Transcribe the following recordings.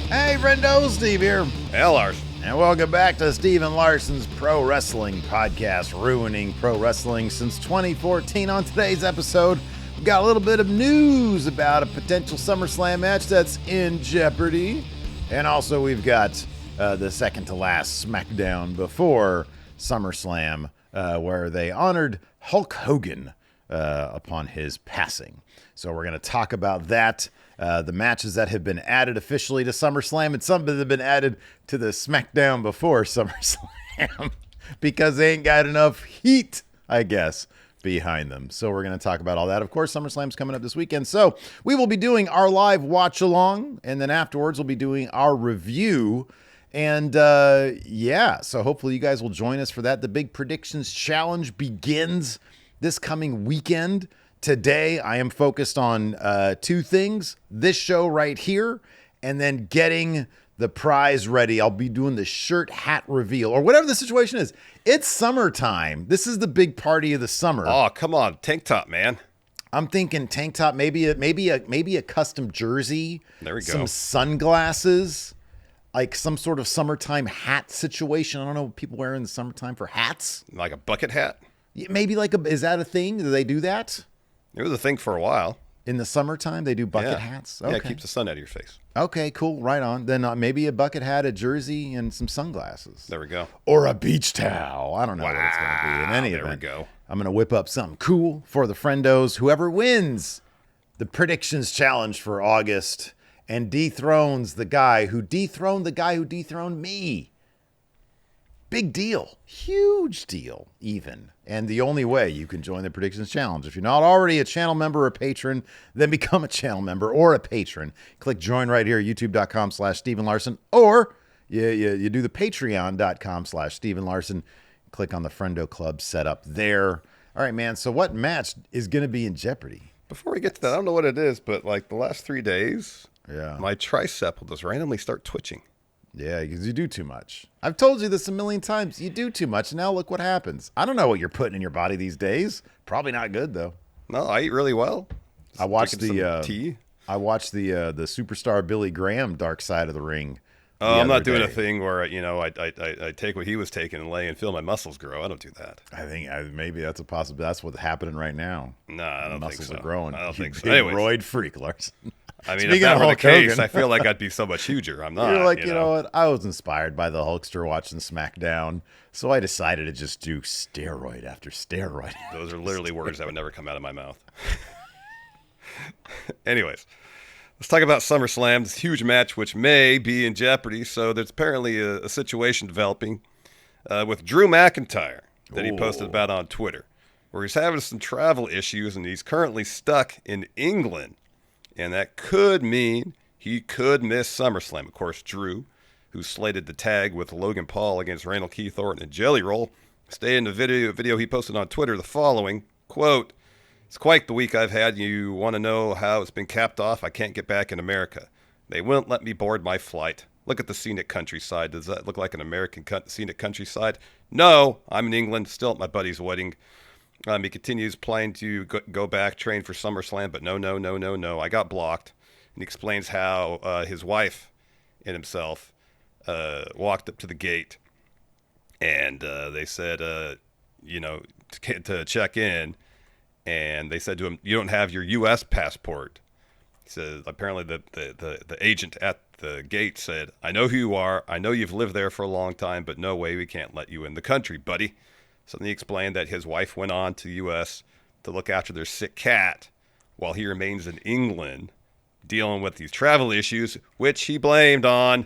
Hey, Friendo, Steve here. Hey, Larson. And welcome back to Steve and Larson's Pro Wrestling Podcast, ruining pro wrestling since 2014. On today's episode, we've got a little bit of news about a potential Summerslam match that's in jeopardy. And also, we've got the second to last Smackdown before SummerSlam, where they honored Hulk Hogan upon his passing. So we're going to talk about that. The matches that have been added officially to SummerSlam, and some that have been added to the Smackdown before SummerSlam because they ain't got enough heat, I guess, behind them. So we're going to talk about all that. Of course, SummerSlam's coming up this weekend, so we will be doing our live watch-along, and then afterwards we'll be doing our review. And yeah, so hopefully you guys will join us for that. The Big Predictions Challenge begins this coming weekend. Today, I am focused on two things, this show right here, and then getting the prize ready. I'll be doing the shirt hat reveal, or whatever the situation is. It's summertime. This is the big party of the summer. Oh, come on. Tank top, man. I'm thinking tank top, maybe a custom jersey. There we go. Some sunglasses, like some sort of summertime hat situation. I don't know what people wear in the summertime for hats. Like a bucket hat? Maybe is that a thing? Do they do that? It was a thing for a while. In the summertime, they do bucket hats? Okay. Yeah, it keeps the sun out of your face. Okay, cool. Right on. Then maybe a bucket hat, a jersey, and some sunglasses. There we go. Or a beach towel. I don't know what it's going to be. In any event, there we go. I'm going to whip up something cool for the friendos. Whoever wins the predictions challenge for August and dethrones the guy who dethroned me. Big deal. Huge deal, even. And the only way you can join the Predictions Challenge, if you're not already a channel member or a patron, then become a channel member or a patron. Click join right here, youtube.com/Steven Larson, or you do the patreon.com/Steven Larson. Click on the Friendo Club set up there. All right, man, so what match is going to be in jeopardy? Before we get to that, I don't know what it is, but like the last 3 days, my tricep will just randomly start twitching. Yeah, because you do too much. I've told you this a million times. You do too much. Now look what happens. I don't know what you're putting in your body these days. Probably not good, though. No, I eat really well. I watched the tea. I watched the superstar Billy Graham Dark Side of the Ring. Oh, I'm not doing a thing where I take what he was taking and lay and feel my muscles grow. I don't do that. I think maybe that's a possibility. That's what's happening right now. No, I don't think so. Muscles are growing. I don't think so. Big roid freak, Larson. I mean, if that were the case, I feel like I'd be so much huger. I'm not. You're like, you know what? I was inspired by the Hulkster watching Smackdown, so I decided to just do steroid after steroid. Those are literally words that would never come out of my mouth. Anyways, let's talk about SummerSlam, this huge match which may be in jeopardy. So there's apparently a situation developing with Drew McIntyre that he posted about on Twitter, where he's having some travel issues and he's currently stuck in England. And that could mean he could miss SummerSlam. Of course, Drew, who's slated to tag with Logan Paul against Randall Keith Orton and Jelly Roll, stated in the video he posted on Twitter the following, quote, "It's quite the week I've had. You want to know how it's been capped off? I can't get back in America. They wouldn't let me board my flight. Look at the scenic countryside. Does that look like an American scenic countryside? No, I'm in England, still at my buddy's wedding. He continues planning to go back, train for SummerSlam, but no. I got blocked." And he explains how his wife and himself walked up to the gate, and they said, to check in, and they said to him, "You don't have your U.S. passport." He says apparently the agent at the gate said, "I know who you are. I know you've lived there for a long time, but no way, we can't let you in the country, buddy." So then he explained that his wife went on to the U.S. to look after their sick cat while he remains in England dealing with these travel issues, which he blamed on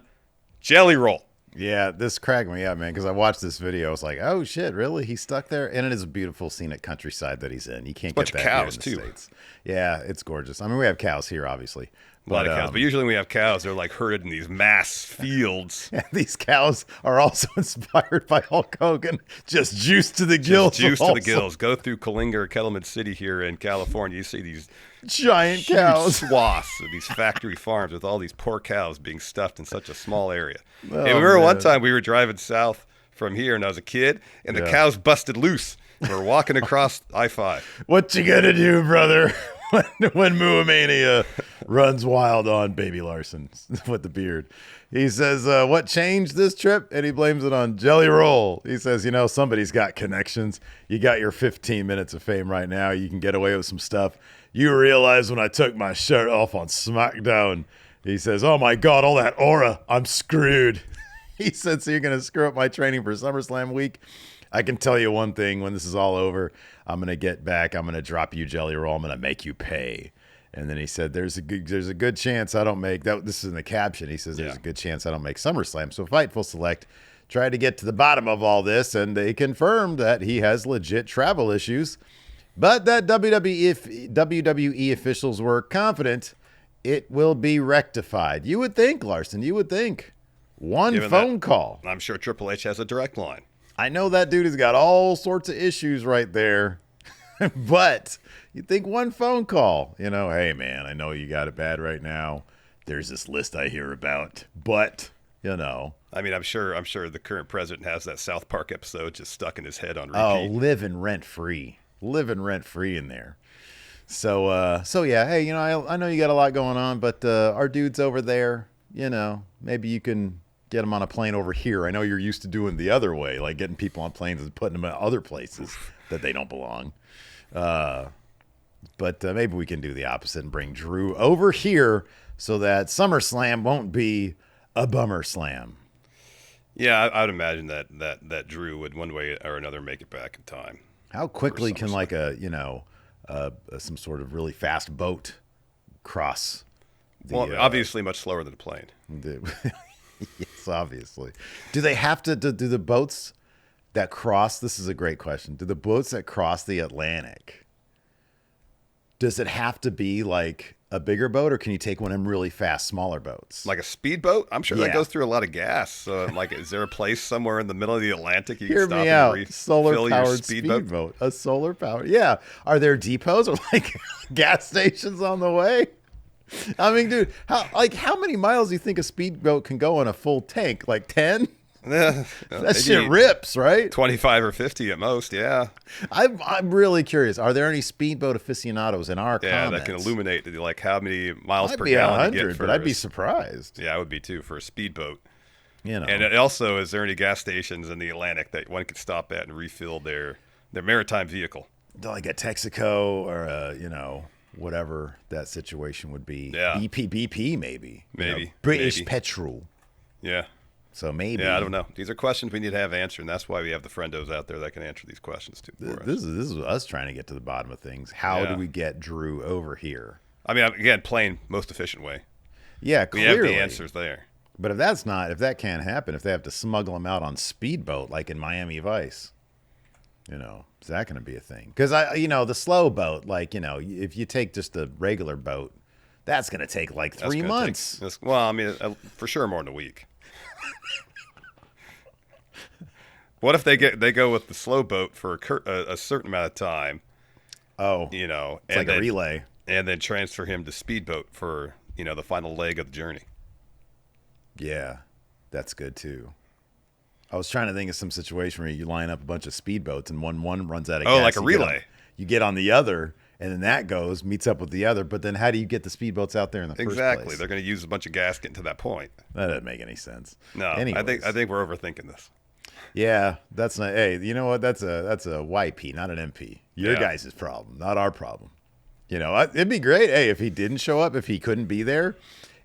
Jelly Roll. Yeah, this cracked me up, man, because I watched this video. I was like, oh, shit, really? He's stuck there? And it is a beautiful scenic countryside that he's in. You can't get that here in the States. Yeah, it's gorgeous. I mean, we have cows here, obviously. A lot of cows. But usually when we have cows, they're like herded in these mass fields. And these cows are also inspired by Hulk Hogan. Just juice to the gills. Juice to the gills. Go through Coalinga or Kettleman City here in California. You see these giant cows. Swaths of these factory farms with all these poor cows being stuffed in such a small area. Oh, and remember one time we were driving south from here and I was a kid and the cows busted loose. We're walking across I-5. What you gonna do, brother? When Muamania runs wild on Baby Larson with the beard. He says, what changed this trip? And he blames it on Jelly Roll. He says, somebody's got connections. You got your 15 minutes of fame right now. You can get away with some stuff. You realize when I took my shirt off on Smackdown, he says, oh my God, all that aura, I'm screwed. He said, so you're going to screw up my training for SummerSlam week? I can tell you one thing, when this is all over, I'm going to get back. I'm going to drop you, Jelly Roll. I'm going to make you pay. And then he said, there's a good chance I don't make that. This is in the caption. He says, there's a good chance I don't make SummerSlam. So Fightful Select tried to get to the bottom of all this, and they confirmed that he has legit travel issues, but that WWE officials were confident it will be rectified. You would think, Larson, one phone call. I'm sure Triple H has a direct line. I know that dude has got all sorts of issues right there, but you think one phone call, hey man, I know you got it bad right now. There's this list I hear about, but I mean, I'm sure the current president has that South Park episode just stuck in his head on repeat. Oh, living rent free in there. So yeah, hey, I know you got a lot going on, but our dude's over there, maybe you can get them on a plane over here. I know you're used to doing the other way, like getting people on planes and putting them in other places that they don't belong. But maybe we can do the opposite and bring Drew over here so that SummerSlam won't be a bummer slam. Yeah, I would imagine that Drew would one way or another make it back in time. How quickly can like some sort of really fast boat cross? Obviously much slower than a plane. Yes, obviously. Do they have to do the boats that cross? This is a great question. Do the boats that cross the Atlantic, does it have to be like a bigger boat, or can you take one of them really fast, smaller boats? Like a speedboat? I'm sure that goes through a lot of gas. So, is there a place somewhere in the middle of the Atlantic you can stop and refill your speedboat? A solar powered, yeah. Are there depots or like gas stations on the way? I mean, dude, how many miles do you think a speedboat can go on a full tank? Like 10? That shit rips, right? 25 or 50 at most, yeah. I'm really curious. Are there any speedboat aficionados in our comments? That can illuminate like how many miles per be gallon 100, you get for but I'd be surprised. Yeah, I would be too for a speedboat. And also, is there any gas stations in the Atlantic that one could stop at and refill their maritime vehicle? Like a Texaco or whatever that situation would be. Yeah. BP maybe. Maybe. British Petrol. Yeah. So maybe. Yeah, I don't know. These are questions we need to have answered, and that's why we have the friendos out there that can answer these questions too for us. This is us trying to get to the bottom of things. How do we get Drew over here? I mean, again, plain, most efficient way. Yeah, clearly. We have the answers there. But if that can't happen, if they have to smuggle him out on speedboat like in Miami Vice, is that going to be a thing? Because the slow boat, if you take just a regular boat, that's going to take like 3 months. For sure more than a week. What if they go with the slow boat for a certain amount of time? Oh, it's like a relay, and then transfer him to speedboat for the final leg of the journey. Yeah, that's good too. I was trying to think of some situation where you line up a bunch of speedboats and one runs out of gas. Oh, like a relay. You get on the other, and then that meets up with the other. But then how do you get the speedboats out there in the first place? Exactly. They're going to use a bunch of gas getting to that point. That doesn't make any sense. No, anyways. I think we're overthinking this. Yeah, that's not. Hey, you know what? That's a YP, not an MP. Your guys' problem, not our problem. It'd be great. Hey, if he didn't show up, if he couldn't be there,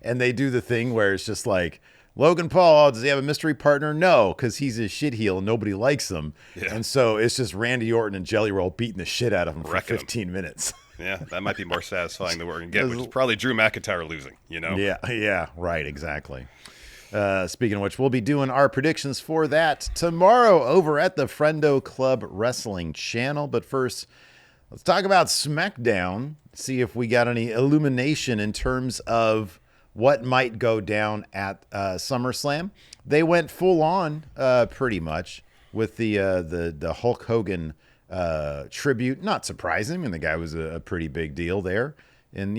and they do the thing where it's just like, Logan Paul, does he have a mystery partner? No, because he's a shitheel and nobody likes him. Yeah. And so it's just Randy Orton and Jelly Roll beating the shit out of him for 15 minutes. Yeah, that might be more satisfying than what we're going to get, which is probably Drew McIntyre losing, Yeah, right, exactly. Speaking of which, we'll be doing our predictions for that tomorrow over at the Friendo Club Wrestling channel. But first, let's talk about Smackdown, see if we got any illumination in terms of what might go down at SummerSlam. They went full on pretty much with the Hulk Hogan tribute. Not surprising. I mean, the guy was a pretty big deal there. And,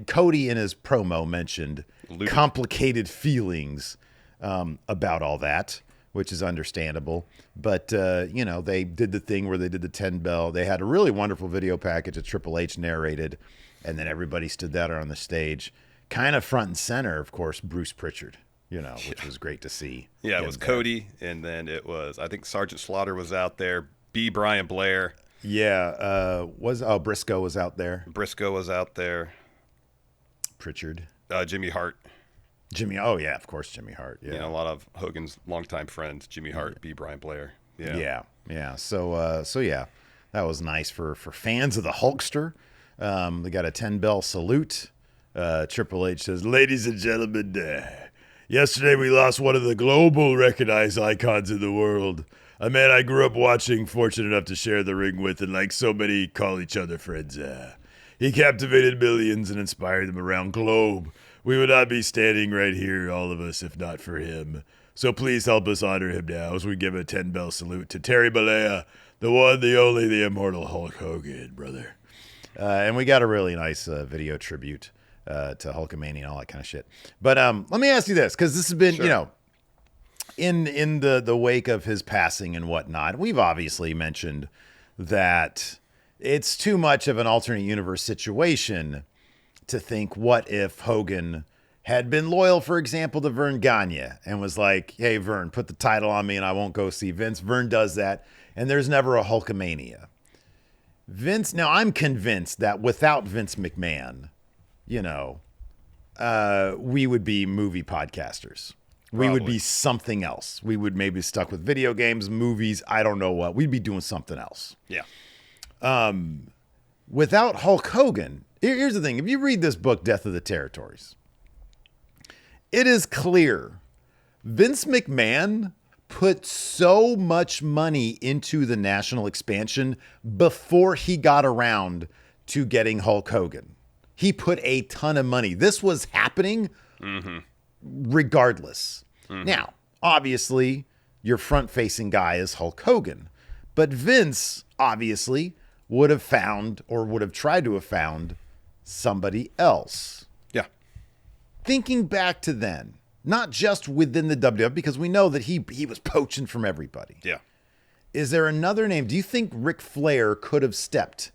Cody in his promo mentioned complicated feelings about all that, which is understandable. But, they did the thing where they did the 10 bell. They had a really wonderful video package that Triple H narrated And then everybody stood there on the stage, kind of front and center, of course, Bruce Pritchard, which was great to see. Yeah, it was Cody, and then it was, I think Sergeant Slaughter was out there, B. Brian Blair. Yeah, Briscoe was out there. Briscoe was out there. Pritchard. Jimmy Hart. Oh yeah, of course, Jimmy Hart. Yeah, a lot of Hogan's longtime friends, Jimmy Hart, B. Brian Blair. Yeah. So yeah, that was nice for fans of the Hulkster. They got a 10-bell salute. Triple H says, "Ladies and gentlemen, yesterday we lost one of the global recognized icons in the world. A man I grew up watching, fortunate enough to share the ring with, and like so many, call each other friends. He captivated millions and inspired them around globe. We would not be standing right here, all of us, if not for him. So please help us honor him now as we give a 10-bell salute to Terry Bollea, the one, the only, the immortal Hulk Hogan, brother." And we got a really nice video tribute to Hulkamania and all that kind of shit. But let me ask you this, because this has been, Sure. in the wake of his passing and whatnot, we've obviously mentioned that it's too much of an alternate universe situation to think, what if Hogan had been loyal, for example, to Vern Gagne and was like, "Hey, Vern, put the title on me and I won't go see Vince." Vern does that, and there's never a Hulkamania. Vince, now I'm convinced that without Vince McMahon, we would be movie podcasters. We would be something else. We would maybe stuck with video games, movies, I don't know what. We'd be doing something else. Yeah. Without Hulk Hogan, here's the thing. If you read this book, Death of the Territories, it is clear Vince McMahon put so much money into the national expansion before he got around to getting Hulk Hogan. He put a ton of money. This was happening regardless. Now, obviously, your front-facing guy is Hulk Hogan. But Vince, obviously, would have found or would have tried to have found somebody else. Yeah. Thinking back to then, not just within the WWF, because we know that he was poaching from everybody. Yeah. Is there another name? Do you think Ric Flair could have stepped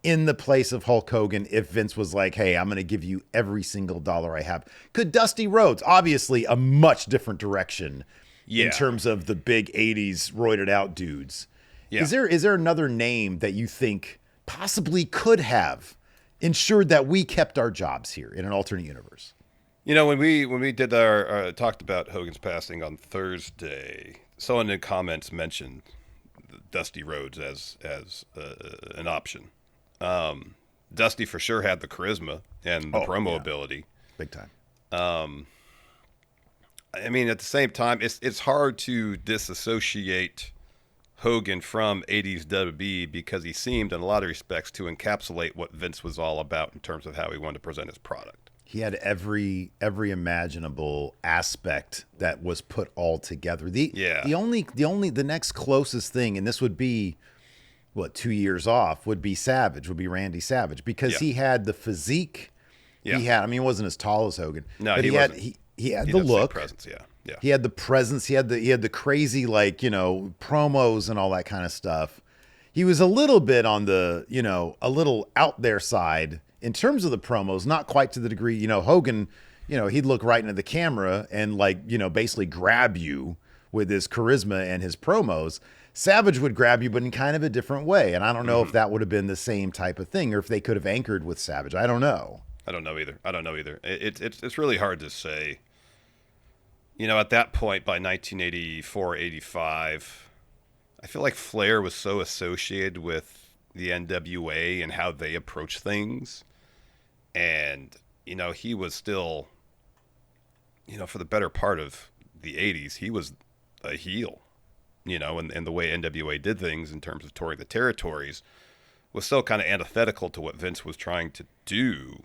in the place of Hulk Hogan if Vince was like, "Hey, I'm going to give you every single dollar I have"? Could Dusty Rhodes, obviously a much different direction in terms of the big 80s roided out dudes. Yeah. Is there another name that you think possibly could have ensured that we kept our jobs here in an alternate universe? When we did our talked about Hogan's passing on Thursday, someone in comments mentioned Dusty Rhodes as an option. Dusty for sure had the charisma and the promo ability, big time. I mean, at the same time, it's hard to disassociate Hogan from 80s WWE because he seemed, in a lot of respects, to encapsulate what Vince was all about in terms of how he wanted to present his product. He had every imaginable aspect that was put all together. The next closest thing, and this would be 2 years off, would be Randy Savage, because he had the physique. Yeah. He wasn't as tall as Hogan. No, but he wasn't. He had the look. Presence, yeah. He had the presence. He had the crazy, promos and all that kind of stuff. He was a little bit on the, a little out there side in terms of the promos, not quite to the degree, Hogan, he'd look right into the camera and basically grab you with his charisma and his promos. Savage would grab you, but in kind of a different way. And I don't know if that would have been the same type of thing or if they could have anchored with Savage. I don't know. I don't know either. It's really hard to say. At that point, by 1984, 85, I feel like Flair was so associated with the NWA and how they approach things. And, he was still, for the better part of the 80s, he was a heel, and the way NWA did things in terms of touring the territories was still kind of antithetical to what Vince was trying to do,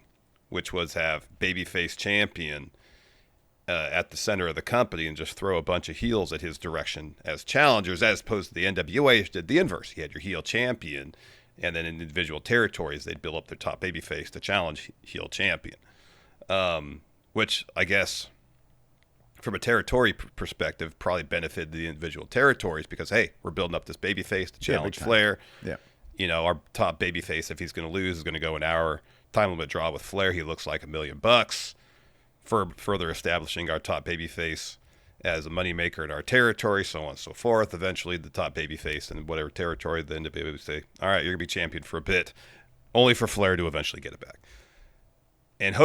which was have babyface champion at the center of the company and just throw a bunch of heels at his direction as challengers, as opposed to the NWA, which did the inverse. You had your heel champion, and then in individual territories, they'd build up their top babyface to challenge heel champion, which I guess from a territory perspective probably benefited the individual territories because, hey, we're building up this babyface to challenge Flair. Yeah. Our top babyface, if he's going to lose, is going to go in our time limit draw with Flair, he looks like $1 million for further establishing our top babyface as a moneymaker in our territory, so on and so forth. Eventually, the top babyface in whatever territory, the NWA would say, all right, you're going to be champion for a bit, only for Flair to eventually get it back. And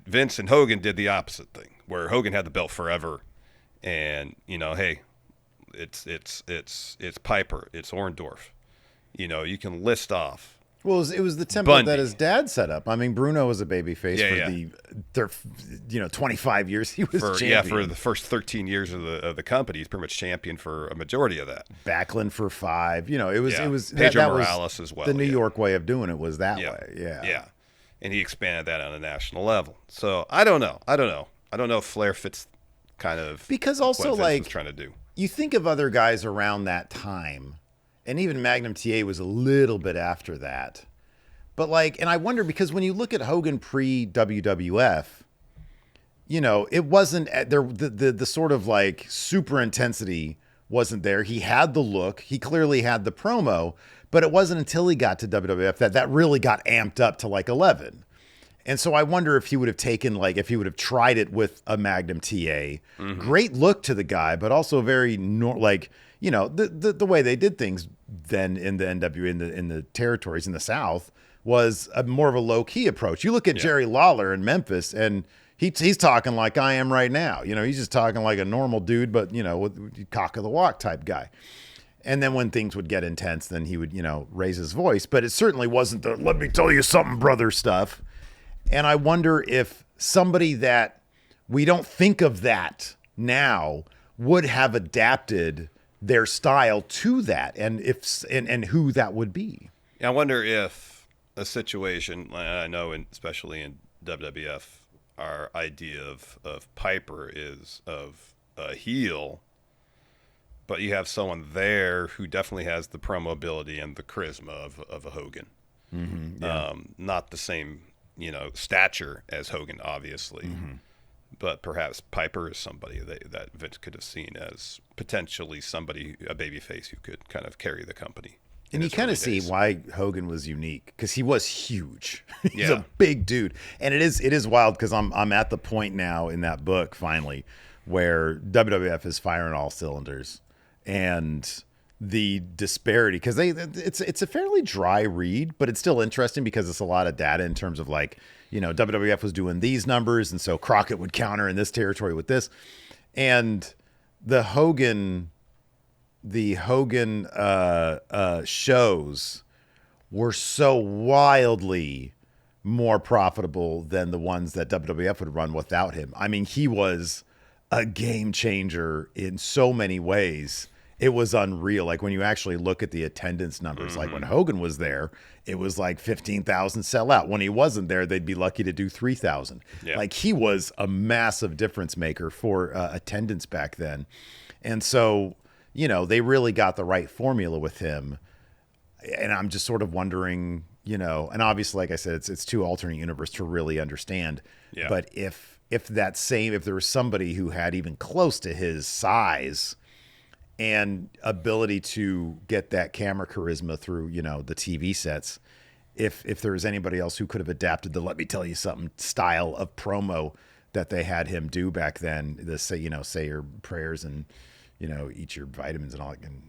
Vince and Hogan did the opposite thing, where Hogan had the belt forever, and, hey, it's Piper, it's Orndorff. You can list off. Well, it was the template that his dad set up. I mean, Bruno was a babyface for 25 years he was champion. Yeah, for the first 13 years of the company, he's pretty much champion for a majority of that. Backlund for 5. It was Pedro Morales as well. The New York way of doing it was that way. Yeah. And he expanded that on a national level. So I don't know. I don't know if Flair fits kind of because also what Vince was trying to do. You think of other guys around that time. And even Magnum TA was a little bit after that. But and I wonder, because when you look at Hogan pre-WWF, it wasn't there, the sort of super intensity wasn't there. He had the look, he clearly had the promo, but it wasn't until he got to WWF that really got amped up to 11. And so I wonder if he would have taken, if he would have tried it with a Magnum TA. Mm-hmm. Great look to the guy, but also very, the way they did things then in the NWA, in the territories in the South, was more of a low-key approach. You look at Jerry Lawler in Memphis, and he's talking like I am right now. He's just talking like a normal dude, but, with cock of the walk type guy. And then when things would get intense, then he would, raise his voice. But it certainly wasn't the let me tell you something, brother stuff. And I wonder if somebody that we don't think of that now would have adapted their style to that, and and who that would be. I wonder if a situation, I know, especially in WWF, our idea of Piper is of a heel, but you have someone there who definitely has the promo ability and the charisma of a Hogan. Mm-hmm, yeah. Not the same, stature as Hogan, obviously. Mm-hmm. But perhaps Piper is somebody that Vince could have seen as potentially a babyface who could kind of carry the company. And you kind of see why Hogan was unique, because he was huge. He's a big dude. And it is wild, because I'm at the point now in that book, finally, where WWF is firing all cylinders. And the disparity, because it's a fairly dry read, but it's still interesting because it's a lot of data in terms of WWF was doing these numbers, and so Crockett would counter in this territory with this, and the Hogan shows were so wildly more profitable than the ones that WWF would run without him. I mean, he was a game changer in so many ways. It was unreal. When you actually look at the attendance numbers, mm-hmm. When Hogan was there, it was 15,000 sell out. When he wasn't there, they'd be lucky to do 3,000. Yeah. He was a massive difference maker for attendance back then. And so, they really got the right formula with him. And I'm just sort of wondering, and obviously, like I said, it's two alternate universe to really understand. Yeah. But if there was somebody who had even close to his size and ability to get that camera charisma through, the TV sets, if there was anybody else who could have adapted the let me tell you something style of promo that they had him do back then, say your prayers and, eat your vitamins and all that, and,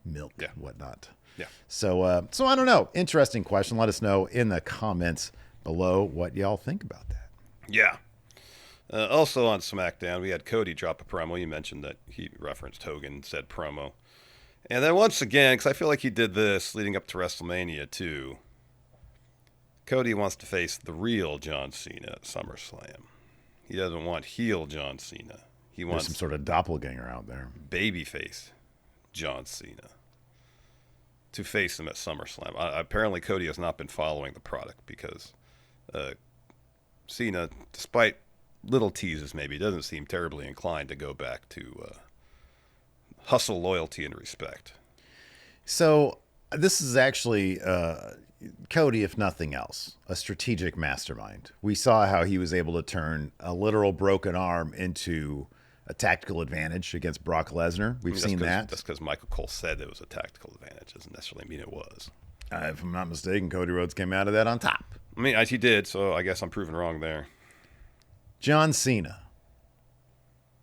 milk and whatnot. Yeah. So I don't know. Interesting question. Let us know in the comments below what y'all think about that. Yeah. Also on SmackDown, we had Cody drop a promo. You mentioned that he referenced Hogan, said promo. And then once again, because I feel like he did this leading up to WrestleMania too, Cody wants to face the real John Cena at SummerSlam. He doesn't want heel John Cena. He wants some sort of doppelganger out there. Babyface John Cena to face him at SummerSlam. Apparently, Cody has not been following the product, because Cena, despite little teases maybe, doesn't seem terribly inclined to go back to hustle, loyalty, and respect. So this is actually Cody, if nothing else, a strategic mastermind. We saw how he was able to turn a literal broken arm into a tactical advantage against Brock Lesnar. We've seen that. That's because Michael Cole said it was a tactical advantage. Doesn't necessarily mean it was. If I'm not mistaken, Cody Rhodes came out of that on top. I mean, he did, so I guess I'm proven wrong there. John Cena.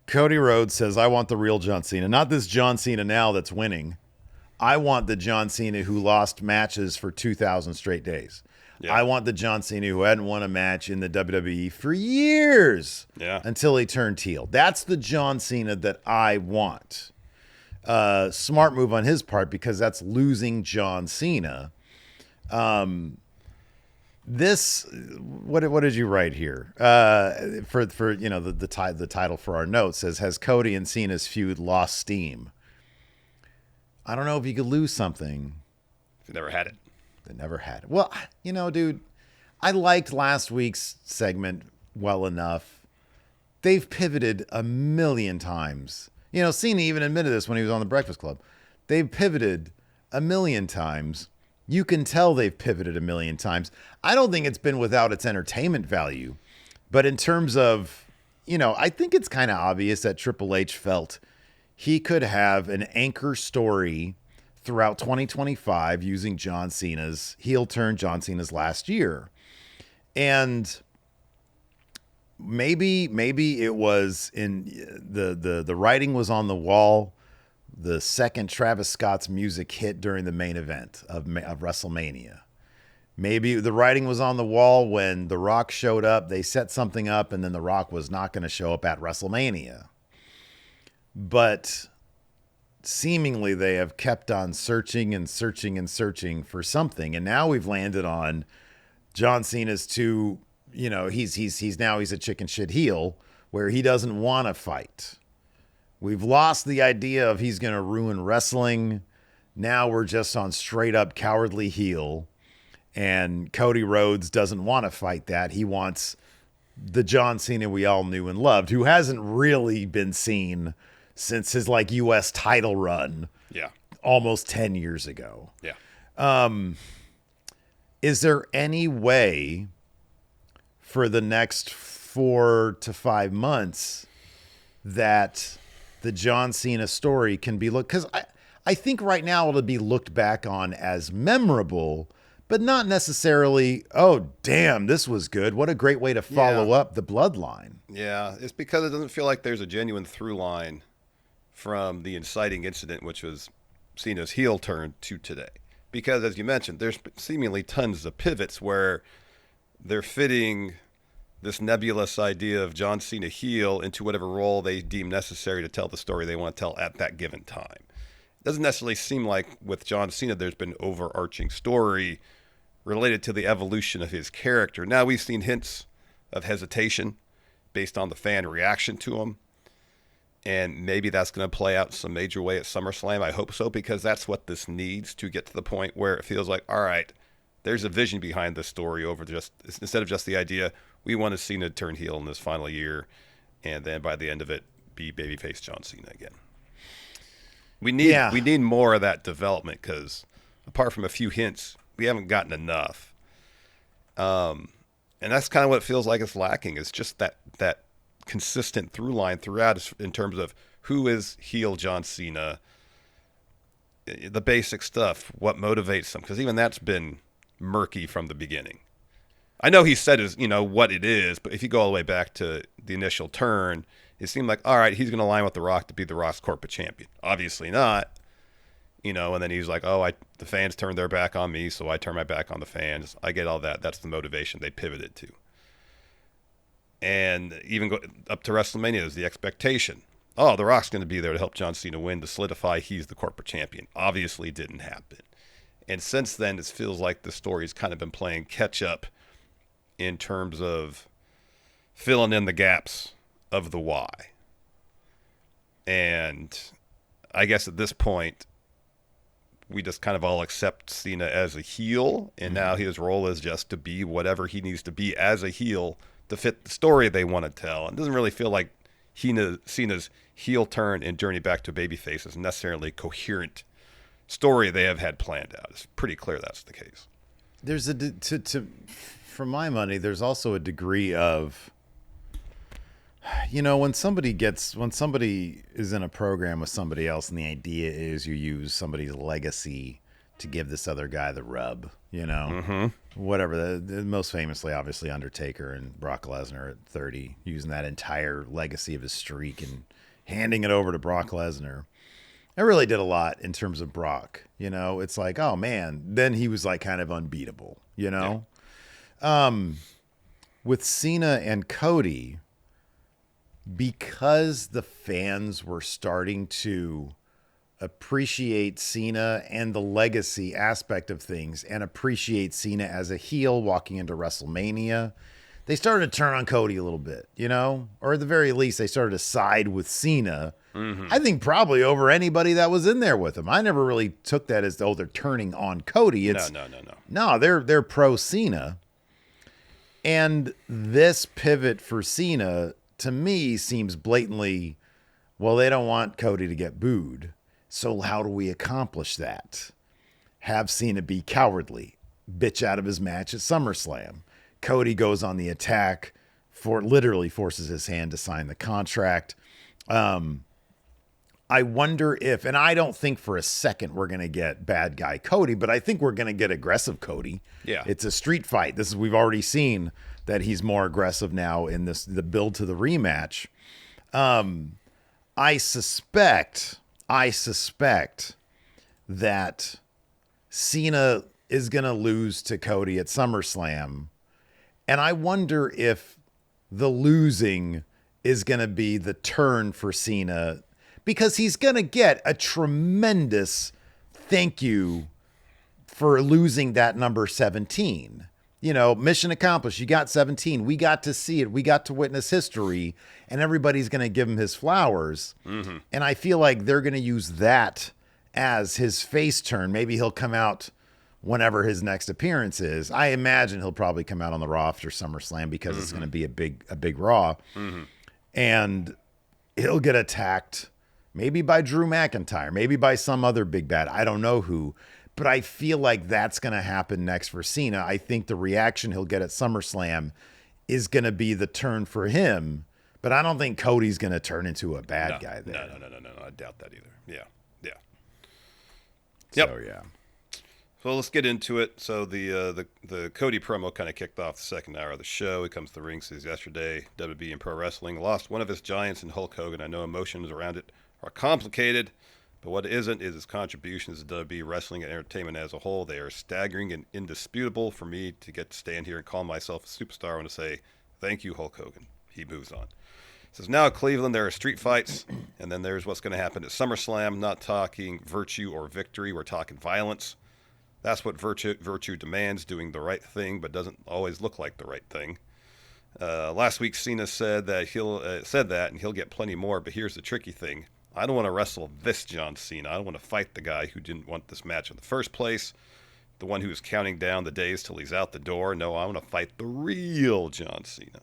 Cody Rhodes says, I want the real John Cena. Not this John Cena now that's winning. I want the John Cena who lost matches for 2,000 straight days. Yeah. I want the John Cena who hadn't won a match in the WWE for years until he turned heel. That's the John Cena that I want. Smart move on his part because that's losing John Cena. This what did you write here? For the title for our note says, has Cody and Cena's feud lost steam? I don't know if you could lose something. They never had it. They never had it. Well, dude, I liked last week's segment well enough. They've pivoted a million times. Cena even admitted this when he was on the Breakfast Club. They've pivoted a million times. You can tell they've pivoted a million times. I don't think it's been without its entertainment value. But in terms of, I think it's kind of obvious that Triple H felt he could have an anchor story throughout 2025 using John Cena's heel turn, John Cena's last year. And maybe it was in the writing was on the wall the second Travis Scott's music hit during the main event of WrestleMania. Maybe the writing was on the wall when The Rock showed up. They set something up, and then The Rock was not going to show up at WrestleMania. But seemingly they have kept on searching and searching and searching for something. And now we've landed on John Cena's he's a chicken shit heel where he doesn't want to fight. We've lost the idea of he's going to ruin wrestling. Now we're just on straight up cowardly heel. And Cody Rhodes doesn't want to fight that. He wants the John Cena we all knew and loved, who hasn't really been seen since his U.S. title run. Yeah. Almost 10 years ago. Yeah. Is there any way for the next 4 to 5 months that the John Cena story can be looked, because I think right now it'll be looked back on as memorable, but not necessarily, oh, damn, this was good. What a great way to follow up the bloodline. Yeah, it's because it doesn't feel like there's a genuine through line from the inciting incident, which was Cena's heel turn, to today. Because, as you mentioned, there's seemingly tons of pivots where they're fitting this nebulous idea of John Cena heel into whatever role they deem necessary to tell the story they want to tell at that given time. It doesn't necessarily seem like with John Cena there's been overarching story related to the evolution of his character. Now we've seen hints of hesitation based on the fan reaction to him, and maybe that's going to play out in some major way at SummerSlam. I hope so, because that's what this needs to get to the point where it feels like, all right, there's a vision behind this story over just instead of just the idea we want to Cena turn heel in this final year, and then by the end of it, be babyface John Cena again. We need more of that development, because apart from a few hints, we haven't gotten enough. And that's kind of what it feels like it's lacking. It's just that consistent through line throughout in terms of who is heel John Cena, the basic stuff, what motivates him, because even that's been murky from the beginning. I know he said what it is, but if you go all the way back to the initial turn, it seemed like, all right, he's going to align with The Rock to be The Rock's corporate champion. Obviously not, and then he's like, oh, the fans turned their back on me, so I turn my back on the fans. I get all that. That's the motivation they pivoted to. And even go up to WrestleMania is the expectation. Oh, The Rock's going to be there to help John Cena win, to solidify he's the corporate champion. Obviously didn't happen. And since then, it feels like the story's kind of been playing catch up in terms of filling in the gaps of the why. And I guess at this point, we just kind of all accept Cena as a heel, and now his role is just to be whatever he needs to be as a heel to fit the story they want to tell. It doesn't really feel like Cena's heel turn and journey back to babyface is necessarily a coherent story they have had planned out. It's pretty clear that's the case. There's for my money, there's also a degree of, when somebody is in a program with somebody else and the idea is you use somebody's legacy to give this other guy the rub, whatever. Most famously, obviously, Undertaker and Brock Lesnar at 30, using that entire legacy of his streak and handing it over to Brock Lesnar. It really did a lot in terms of Brock. It's like, oh man, then he was like kind of unbeatable, Yeah. With Cena and Cody, because the fans were starting to appreciate Cena and the legacy aspect of things and appreciate Cena as a heel walking into WrestleMania, they started to turn on Cody a little bit, or at the very least, they started to side with Cena. Mm-hmm. I think probably over anybody that was in there with him. I never really took that as, they're turning on Cody. It's, No. No, they're pro Cena. And this pivot for Cena, to me, seems blatantly, well, they don't want Cody to get booed. So how do we accomplish that? Have Cena be cowardly, bitch out of his match at SummerSlam. Cody goes on the attack, literally forces his hand to sign the contract. I wonder if, and I don't think for a second we're going to get bad guy Cody, but I think we're going to get aggressive Cody. Yeah. It's a street fight. We've already seen that he's more aggressive now in the build to the rematch. I suspect that Cena is going to lose to Cody at SummerSlam. And I wonder if the losing is going to be the turn for Cena, because he's going to get a tremendous thank you for losing that number 17. Mission accomplished. You got 17. We got to see it. We got to witness history, and everybody's going to give him his flowers. Mm-hmm. And I feel like they're going to use that as his face turn. Maybe he'll come out whenever his next appearance is. I imagine he'll probably come out on the Raw after SummerSlam, because it's going to be a big Raw. Mm-hmm. And he'll get attacked maybe by Drew McIntyre, maybe by some other big bad. I don't know who, but I feel like that's going to happen next for Cena. I think the reaction he'll get at SummerSlam is going to be the turn for him, but I don't think Cody's going to turn into a bad guy there. No. I doubt that either. Yeah. So, yeah. So let's get into it. So the Cody promo kind of kicked off the second hour of the show. He comes to the ring, says yesterday, WWE and pro wrestling lost one of its giants in Hulk Hogan. I know emotions around it are complicated, but what isn't is his contributions to WWE wrestling and entertainment as a whole. They are staggering and indisputable. For me to get to stand here and call myself a superstar, I want to say thank you, Hulk Hogan. He moves on. Says now at Cleveland there are street fights, and then there's what's going to happen at SummerSlam. Not talking virtue or victory, we're talking violence. That's what virtue demands, doing the right thing, but doesn't always look like the right thing. Last week Cena said that and he'll get plenty more. But here's the tricky thing: I don't want to wrestle this John Cena. I don't want to fight the guy who didn't want this match in the first place, the one who's counting down the days till he's out the door. No, I want to fight the real John Cena.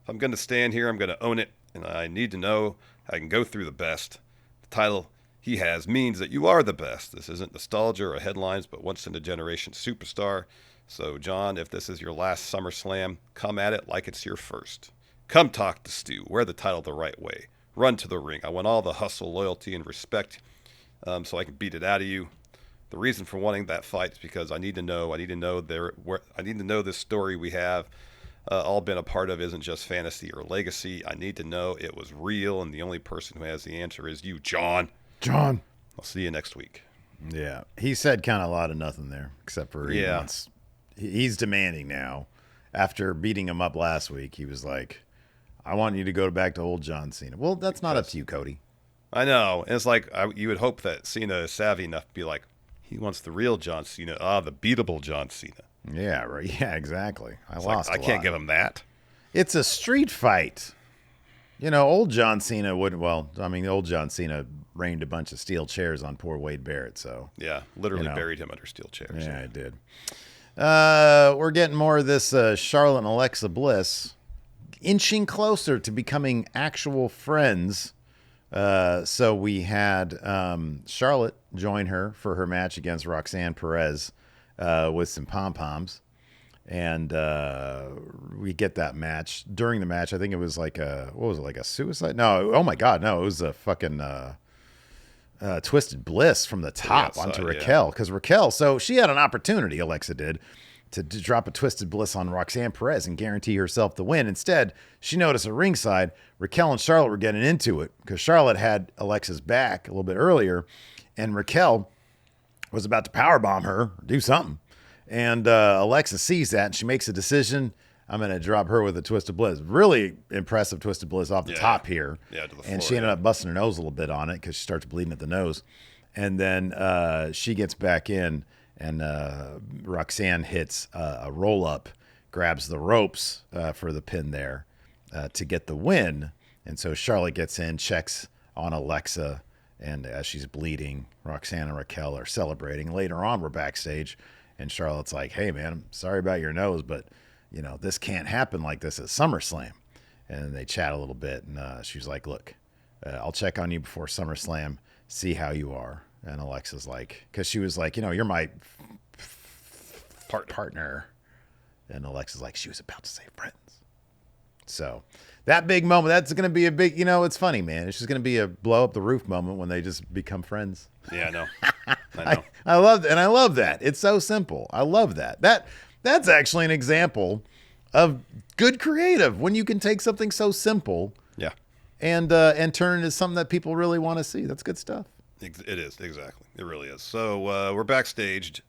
If I'm going to stand here, I'm going to own it, and I need to know I can go through the best. The title he has means that you are the best. This isn't nostalgia or headlines, but once-in-a-generation superstar. So, John, if this is your last SummerSlam, come at it like it's your first. Come talk to Stu. Wear the title the right way. Run to the ring. I want all the hustle, loyalty, and respect so I can beat it out of you. The reason for wanting that fight is because I need to know this story we have all been a part of isn't just fantasy or legacy. I need to know it was real, and the only person who has the answer is you, John. John. I'll see you next week. Yeah. He said kind of a lot of nothing there, except for he's demanding now. After beating him up last week, he was like, I want you to go back to old John Cena. Well, that's not up to you, Cody. I know. And it's like you would hope that Cena is savvy enough to be like, he wants the real John Cena. The beatable John Cena. Yeah, right. Yeah, exactly. I can't give him that. It's a street fight. Old John Cena wouldn't. Well, I mean, old John Cena rained a bunch of steel chairs on poor Wade Barrett. So yeah, literally buried him under steel chairs. Yeah, I did. We're getting more of this Charlotte and Alexa Bliss inching closer to becoming actual friends. So we had Charlotte join her for her match against Roxanne Perez with some pom-poms. And we get that match. During the match, I think it was like a suicide? No, oh my God, no, it was a fucking Twisted Bliss from the top onto Raquel. Because Raquel, so she had an opportunity, Alexa did, to drop a Twisted Bliss on Roxanne Perez and guarantee herself the win. Instead, she noticed at ringside, Raquel and Charlotte were getting into it because Charlotte had Alexa's back a little bit earlier, and Raquel was about to powerbomb her, or do something. And Alexa sees that, and she makes a decision. I'm going to drop her with a Twisted Bliss. Really impressive Twisted Bliss off the top here. Yeah, to the floor, and she ended up busting her nose a little bit on it because she starts bleeding at the nose. And then she gets back in, and Roxanne hits a roll-up, grabs the ropes for the pin there to get the win. And so Charlotte gets in, checks on Alexa, and as she's bleeding, Roxanne and Raquel are celebrating. Later on, we're backstage, and Charlotte's like, hey, man, I'm sorry about your nose, but, you know, this can't happen like this at SummerSlam. And they chat a little bit, and she's like, look, I'll check on you before SummerSlam, see how you are. And Alexa's like, because she was like, you know, you're my partner. And Alexa's like, she was about to say friends. So that big moment, that's going to be a big, you know, it's funny, man. It's just going to be a blow up the roof moment when they just become friends. Yeah, I know. I know. I love that. And I love that. It's so simple. I love that. That's actually an example of good creative when you can take something so simple and turn it into something that people really want to see. That's good stuff. It is, exactly. It really is. So we're backstage.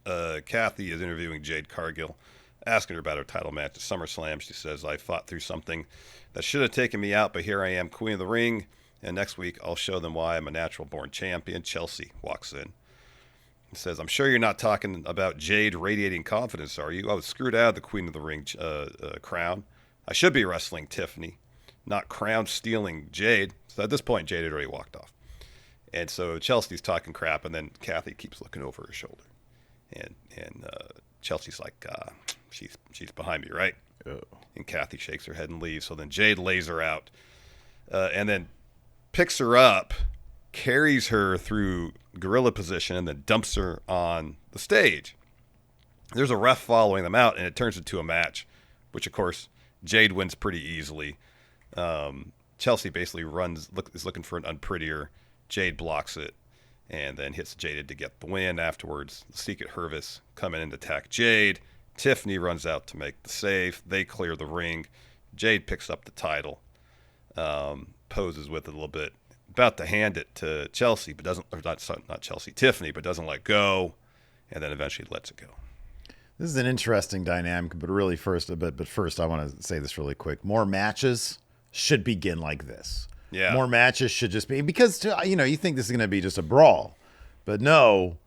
Kathy is interviewing Jade Cargill, asking her about her title match at SummerSlam. She says, I fought through something that should have taken me out, but here I am, Queen of the Ring, and next week I'll show them why I'm a natural-born champion. Chelsea walks in and says, I'm sure you're not talking about Jade radiating confidence, are you? I was screwed out of the Queen of the Ring crown. I should be wrestling Tiffany, not crown-stealing Jade. So at this point, Jade had already walked off. And so Chelsea's talking crap, and then Kathy keeps looking over her shoulder. And Chelsea's like, she's behind me, right? Oh. And Kathy shakes her head and leaves. So then Jade lays her out and then picks her up, carries her through gorilla position, and then dumps her on the stage. There's a ref following them out, and it turns into a match, which, of course, Jade wins pretty easily. Chelsea basically is looking for an unprettier. Jade blocks it and then hits Jade to get the win. Afterwards, the Secret Hervis come in and attack Jade. Tiffany runs out to make the save. They clear the ring. Jade picks up the title, poses with it a little bit, about to hand it to Chelsea, but doesn't, or not Chelsea, Tiffany, but doesn't let go, and then eventually lets it go. This is an interesting dynamic, but really first I want to say this really quick. More matches should begin like this. Yeah. More matches should just be, because, you know, you think this is going to be just a brawl, but no,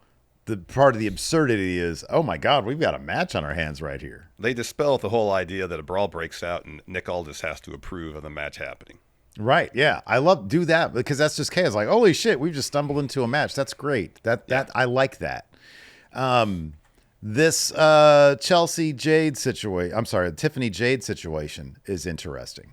the part of the absurdity is, oh my God, we've got a match on our hands right here. They dispel the whole idea that a brawl breaks out and Nick Aldis has to approve of the match happening. Right. Yeah. do that because that's just chaos. Like, holy shit, we've just stumbled into a match. That's great. I like that. This Tiffany Jade situation is interesting.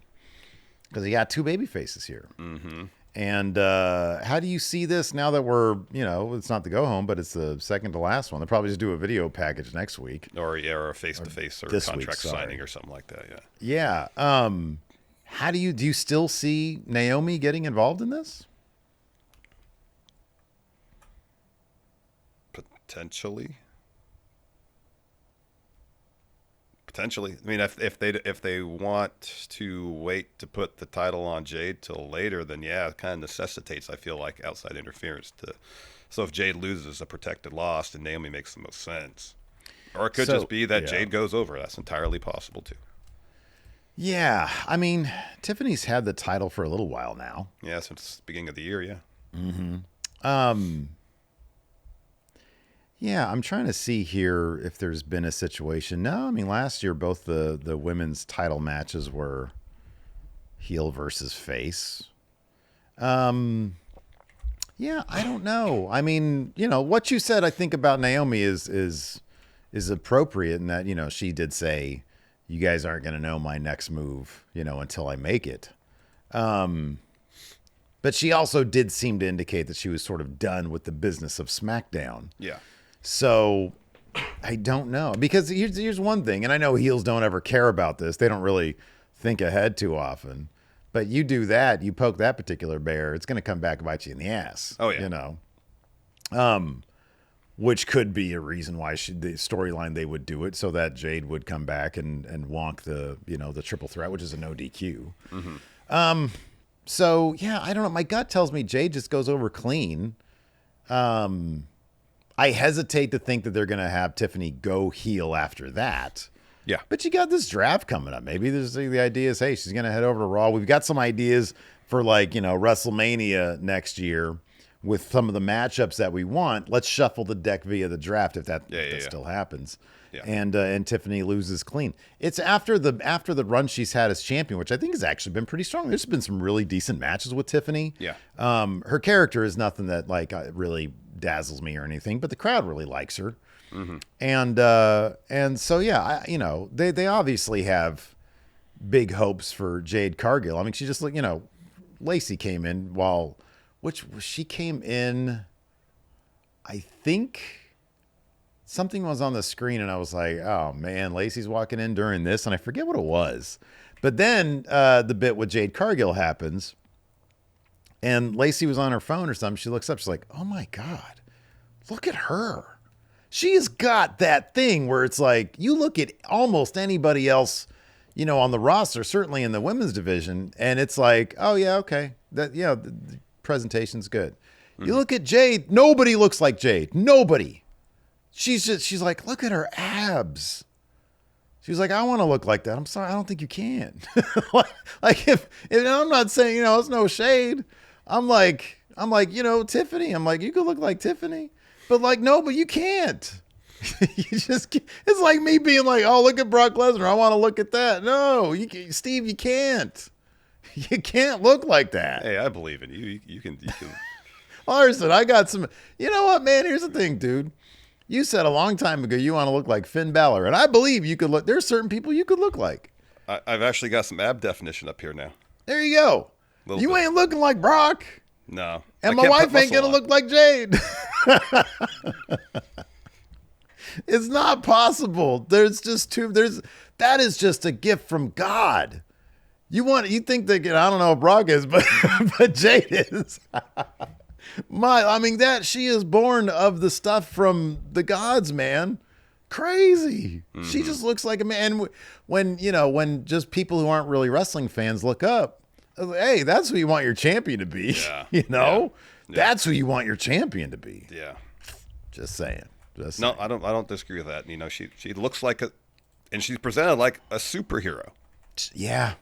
Because you got two baby faces here. Mm-hmm. And how do you see this now that we're, you know, it's not the go home, but it's the second to last one. They'll probably just do a video package next week. Or a face-to-face or contract signing or something like that, yeah. Yeah. How do you still see Naomi getting involved in this? Potentially. I mean, if they want to wait to put the title on Jade till later, then yeah, it kind of necessitates, I feel like, outside interference. So if Jade loses, a protected loss, then Naomi makes the most sense. Or it could just be that Jade goes over. That's entirely possible too. Yeah, I mean, Tiffany's had the title for a little while now. Yeah, since the beginning of the year. Yeah. Mm-hmm. Yeah, I'm trying to see here if there's been a situation. No, I mean, last year, both the women's title matches were heel versus face. Yeah, I don't know. I mean, you know, what you said, I think, about Naomi is appropriate in that, you know, she did say, you guys aren't going to know my next move, you know, until I make it. But she also did seem to indicate that she was sort of done with the business of SmackDown. Yeah. So I don't know, because here's one thing, and I know heels don't ever care about this. They don't really think ahead too often, but you do that, you poke that particular bear, it's going to come back and bite you in the ass. Oh yeah. You know? Which could be a reason why the storyline they would do it, so that Jade would come back and wonk the triple threat, which is a no DQ. So yeah, I don't know. My gut tells me Jade just goes over clean. I hesitate to think that they're going to have Tiffany go heel after that. Yeah. But you got this draft coming up. Maybe the idea is, hey, she's going to head over to Raw. We've got some ideas for WrestleMania next year with some of the matchups that we want. Let's shuffle the deck via the draft if that still happens. Yeah. And Tiffany loses clean. It's after the run she's had as champion, which I think has actually been pretty strong. There's been some really decent matches with Tiffany. Yeah. Her character is nothing that really dazzles me or anything, but the crowd really likes her. Mm-hmm. And so yeah, they obviously have big hopes for Jade Cargill. I mean, she just Lacey came in she came in, I think something was on the screen and I was like, oh man, Lacey's walking in during this, and I forget what it was. But then the bit with Jade Cargill happens and Lacey was on her phone or something. She looks up, she's like, oh my God, look at her. She has got that thing where it's like, you look at almost anybody else, on the roster, certainly in the women's division, and it's like, oh yeah, okay. The presentation's good. Mm-hmm. You look at Jade, nobody looks like Jade. Nobody. She's like, look at her abs. She's like, I want to look like that. I'm sorry, I don't think you can. if I'm not saying, it's no shade. I'm like, Tiffany. I'm like, you could look like Tiffany. But no, but you can't. It's like me being like, oh, look at Brock Lesnar. I want to look at that. No, Steve, you can't. You can't look like that. Hey, I believe in you. You can. Larson, I got some. You know what, man? Here's the thing, dude. You said a long time ago you want to look like Finn Balor, and I believe you could look. There's certain people you could look like. I've actually got some ab definition up here now. There you go. You ain't looking like Brock. No. And my wife ain't going to look like Jade. It's not possible. That is just a gift from God. You think that, I don't know what Brock is, but Jade is. She is born of the stuff from the gods, man. Crazy. Mm-hmm. She just looks like a man. When just people who aren't really wrestling fans look up, hey, that's who you want your champion to be. Yeah. Yeah. That's who you want your champion to be. Yeah. Just saying. No, I don't disagree with that. She looks like and she's presented like a superhero. Yeah.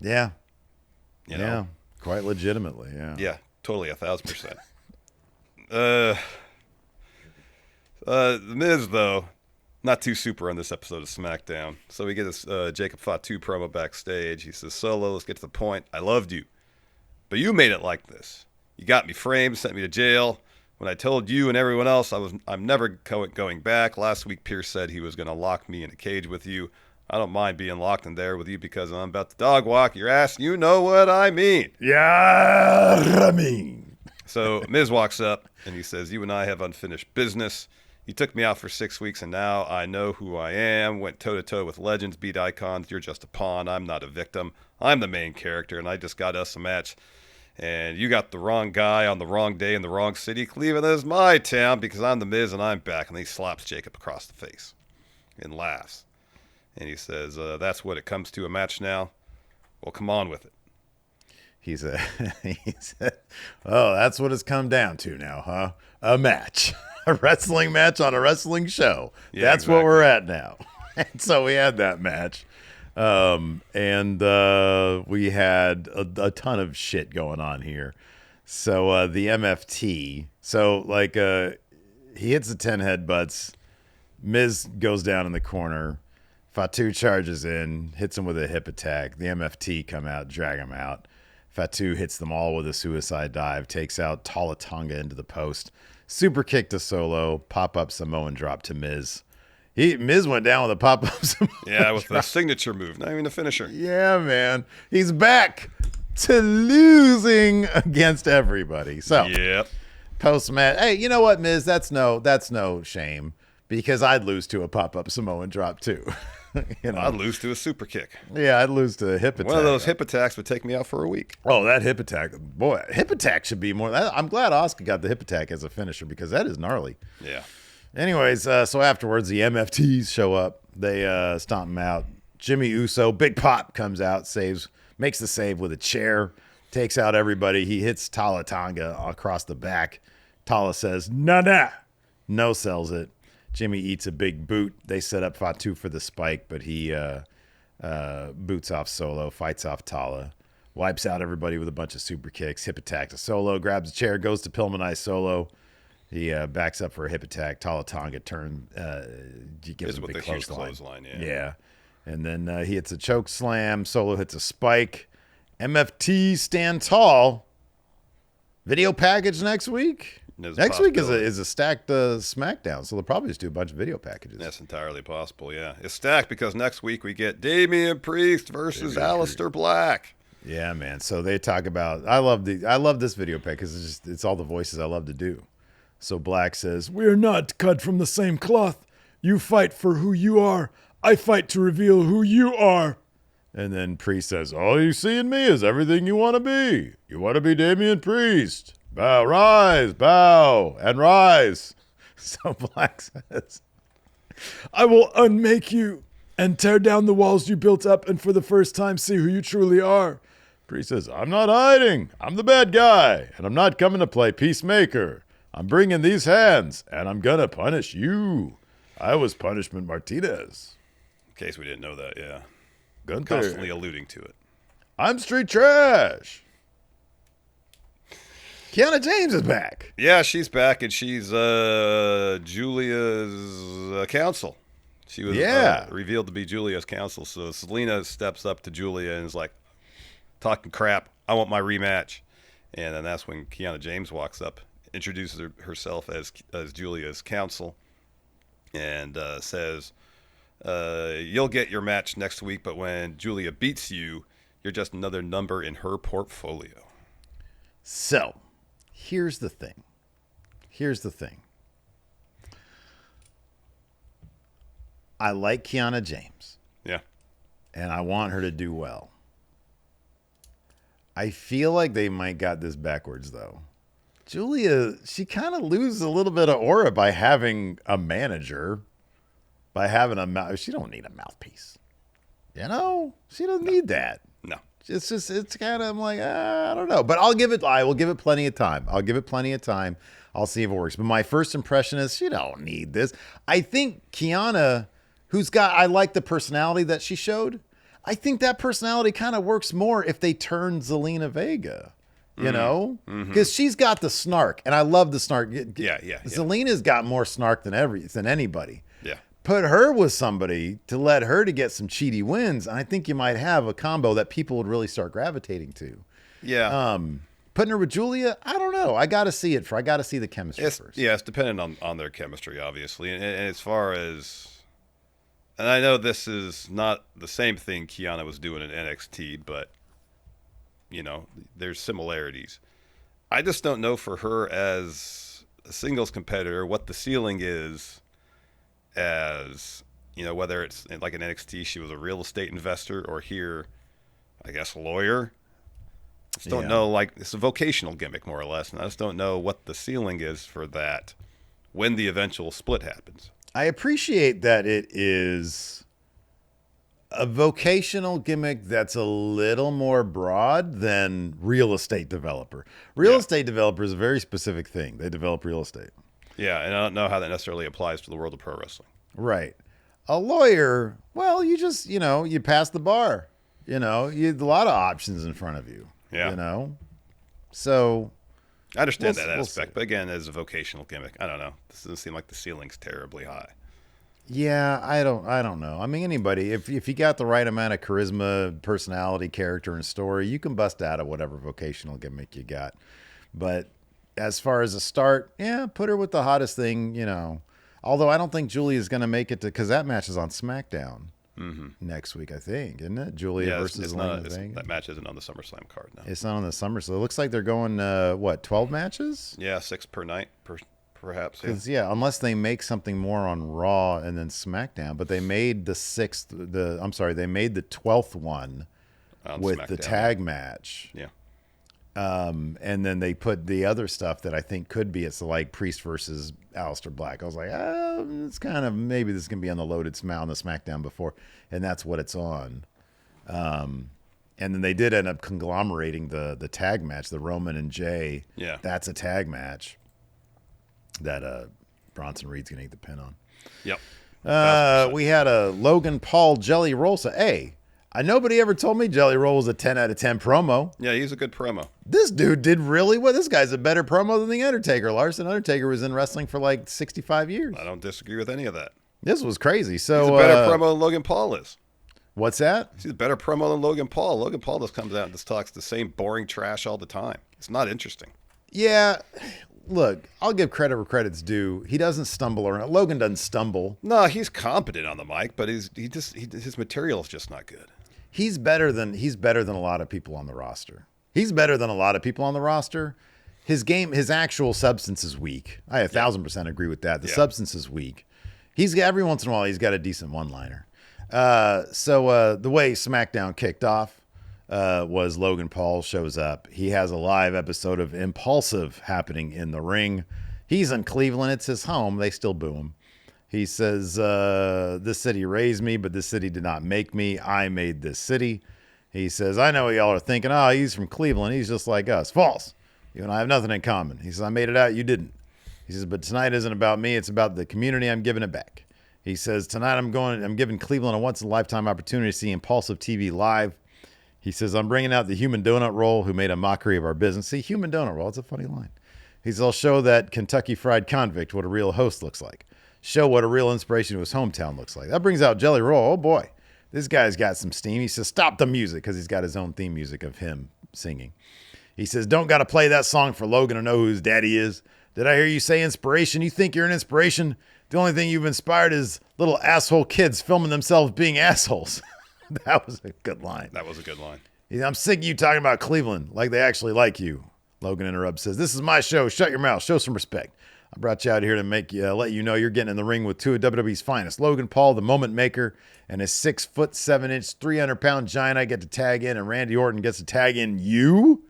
Yeah. Yeah. Quite legitimately. Yeah. Yeah. Totally 1,000%. The Miz though, not too super on this episode of SmackDown. So we get this Jacob Fatu promo backstage. He says, Solo, let's get to the point. I loved you, but you made it like this. You got me framed, sent me to jail. When I told you and everyone else I'm never going back. Last week, Pierce said he was going to lock me in a cage with you. I don't mind being locked in there with you because I'm about to dog walk your ass. You know what I mean. Yeah, I mean. So Miz walks up and he says, you and I have unfinished business. You took me out for 6 weeks and now I know who I am. Went toe-to-toe with legends, beat icons. You're just a pawn. I'm not a victim. I'm the main character and I just got us a match. And you got the wrong guy on the wrong day in the wrong city. Cleveland is my town because I'm the Miz and I'm back. And he slaps Jacob across the face and laughs. And he says, that's what it comes to, a match now. Well, come on with it. He said, oh, that's what it's come down to now, huh? A match. A wrestling match on a wrestling show. Yeah, that's exactly what we're at now. And so we had that match. And we had a ton of shit going on here. So the MFT. So he hits the 10 headbutts. Miz goes down in the corner. Fatu charges in, hits him with a hip attack. The MFT come out, drag him out. Fatu hits them all with a suicide dive, takes out Talatonga into the post. Super kick to Solo, pop-up Samoan drop to Miz. Miz went down with a pop-up Samoan with the signature move, not even the finisher. Yeah, man. He's back to losing against everybody. So, yep. Post-match. Hey, you know what, Miz? That's no shame because I'd lose to a pop-up Samoan drop too. I'd lose to a super kick. Yeah, I'd lose to a hip attack. One of those hip attacks would take me out for a week. Oh, that hip attack. Boy, hip attack should be more. I'm glad Asuka got the hip attack as a finisher because that is gnarly. Yeah. Anyways, so afterwards, the MFTs show up. They stomp him out. Jimmy Uso, Big Pop, comes out, makes the save with a chair, takes out everybody. He hits Tala Tonga across the back. Tala says, nah. No sells it. Jimmy eats a big boot. They set up Fatu for the spike, but he boots off Solo, fights off Tala, wipes out everybody with a bunch of super kicks, hip attack to Solo, grabs a chair, goes to Pillmanize Solo. He backs up for a hip attack. Tala Tonga gives him a big clothesline. Yeah. And then he hits a choke slam. Solo hits a spike. MFT stand tall. Video package next week? Next week is a stacked Smackdown, so they'll probably just do a bunch of video packages. That's entirely possible, yeah. It's stacked because next week we get Damian Priest versus Aleister Black. Yeah, man. So they talk about I love this video pack because it's all the voices I love to do. So Black says, "We are not cut from the same cloth. You fight for who you are. I fight to reveal who you are." And then Priest says, "All you see in me is everything you want to be. You want to be Damian Priest. Bow, rise, bow, and rise." So Black says, "I will unmake you and tear down the walls you built up and for the first time see who you truly are." Priest says, "I'm not hiding. I'm the bad guy, and I'm not coming to play peacemaker. I'm bringing these hands, and I'm going to punish you. I was Punishment Martinez." In case we didn't know that, yeah. Gunther. Constantly alluding to it. "I'm street trash." Kiana James is back. Yeah, she's back, and she's Julia's counsel. She was revealed to be Julia's counsel. So Selena steps up to Julia and is like, talking crap, "I want my rematch." And then that's when Kiana James walks up, introduces herself as Julia's counsel, and says, "You'll get your match next week, but when Julia beats you, you're just another number in her portfolio." So, here's the thing. I like Kiana James. Yeah. And I want her to do well. I feel like they might got this backwards, though. Julia, she kind of loses a little bit of aura by having a manager, by having she don't need a mouthpiece. You know? She doesn't need that. No. It's kind of, I'm like, I don't know. But I will give it plenty of time. I'll see if it works. But my first impression is she don't need this. I think Kiana, I like the personality that she showed. I think that personality kind of works more if they turn Zelina Vega, you know? Because she's got the snark, and I love the snark. Yeah. Zelina's got more snark than anybody. Yeah. Put her with somebody to let her to get some cheaty wins, and I think you might have a combo that people would really start gravitating to. Yeah. Putting her with Julia, I don't know. I got to see it. I got to see the chemistry first. Yeah, it's dependent on their chemistry, obviously. And as far as... And I know this is not the same thing Kiana was doing in NXT, but, you know, there's similarities. I just don't know for her as a singles competitor what the ceiling is as, you know, whether it's like in NXT, she was a real estate investor, or here, I guess, lawyer. I just don't know, like, it's a vocational gimmick, more or less, and I just don't know what the ceiling is for that when the eventual split happens. I appreciate that it is a vocational gimmick that's a little more broad than real estate developer. Real estate developer is a very specific thing. They develop real estate. Yeah, and I don't know how that necessarily applies to the world of pro wrestling. Right. A lawyer, well, you just, you pass the bar. You have a lot of options in front of you. Yeah. So... I understand that aspect, but again, as a vocational gimmick, I don't know. This doesn't seem like the ceiling's terribly high. Yeah, I don't know. I mean, anybody, if you got the right amount of charisma, personality, character, and story, you can bust out of whatever vocational gimmick you got. But as far as a start, put her with the hottest thing, Although I don't think Julia's going to make it because that match is on Smackdown next week, I think, isn't it? Julia versus Zelina Vega. That match isn't on the SummerSlam card now. It's not on the Summer, so it looks like they're going 12 matches? Yeah, 6 per night per perhaps. Because unless they make something more on Raw and then SmackDown, but they made the 12th one On with SmackDown, the tag match. Yeah. And then they put the other stuff that I think could be, it's like Priest versus Aleister Black. I was like, it's kind of, maybe this can be on the loaded on the SmackDown before, and that's what it's on. And then they did end up conglomerating the tag match, the Roman and Jay. Yeah. That's a tag match that Bronson Reed's going to eat the pin on. Yep. We had a Logan Paul Jelly Roll. So, nobody ever told me Jelly Roll was a 10 out of 10 promo. Yeah, he's a good promo. This dude did really well. This guy's a better promo than The Undertaker. Larson Undertaker was in wrestling for like 65 years. I don't disagree with any of that. This was crazy. So he's a better promo than Logan Paul is. What's that? He's a better promo than Logan Paul. Logan Paul just comes out and just talks the same boring trash all the time. It's not interesting. Yeah. Look, I'll give credit where credit's due. He doesn't stumble around. Logan doesn't stumble. No, he's competent on the mic, but his material is just not good. He's better than a lot of people on the roster. He's better than a lot of people on the roster. His actual substance is weak. I 1,000% agree with that. The substance is weak. Every once in a while he's got a decent one-liner. So the way SmackDown kicked off was Logan Paul shows up. He has a live episode of Impulsive happening in the ring. He's in Cleveland. It's his home. They still boo him. He says, this city raised me, but this city did not make me. I made this city. He says, I know what y'all are thinking. Oh, he's from Cleveland. He's just like us. False. You and I have nothing in common. He says, I made it out. You didn't. He says, but tonight isn't about me. It's about the community. I'm giving it back. He says, tonight I'm giving Cleveland a once-in-a-lifetime opportunity to see Impulsive TV live. He says, I'm bringing out the Human Donut Roll who made a mockery of our business. See, Human Donut Roll, it's a funny line. He says, I'll show that Kentucky Fried Convict what a real host looks like. Show what a real inspiration to his hometown looks like. That brings out Jelly Roll. Oh, boy. This guy's got some steam. He says, stop the music, because he's got his own theme music of him singing. He says, don't got to play that song for Logan to know who his daddy is. Did I hear you say inspiration? You think you're an inspiration? The only thing you've inspired is little asshole kids filming themselves being assholes. That was a good line. That was a good line. I'm sick of you talking about Cleveland like they actually like you. Logan interrupts, says, this is my show. Shut your mouth. Show some respect. I brought you out here to let you know you're getting in the ring with two of WWE's finest. Logan Paul, the moment maker, and his 6'7", 300-pound giant I get to tag in, and Randy Orton gets to tag in you.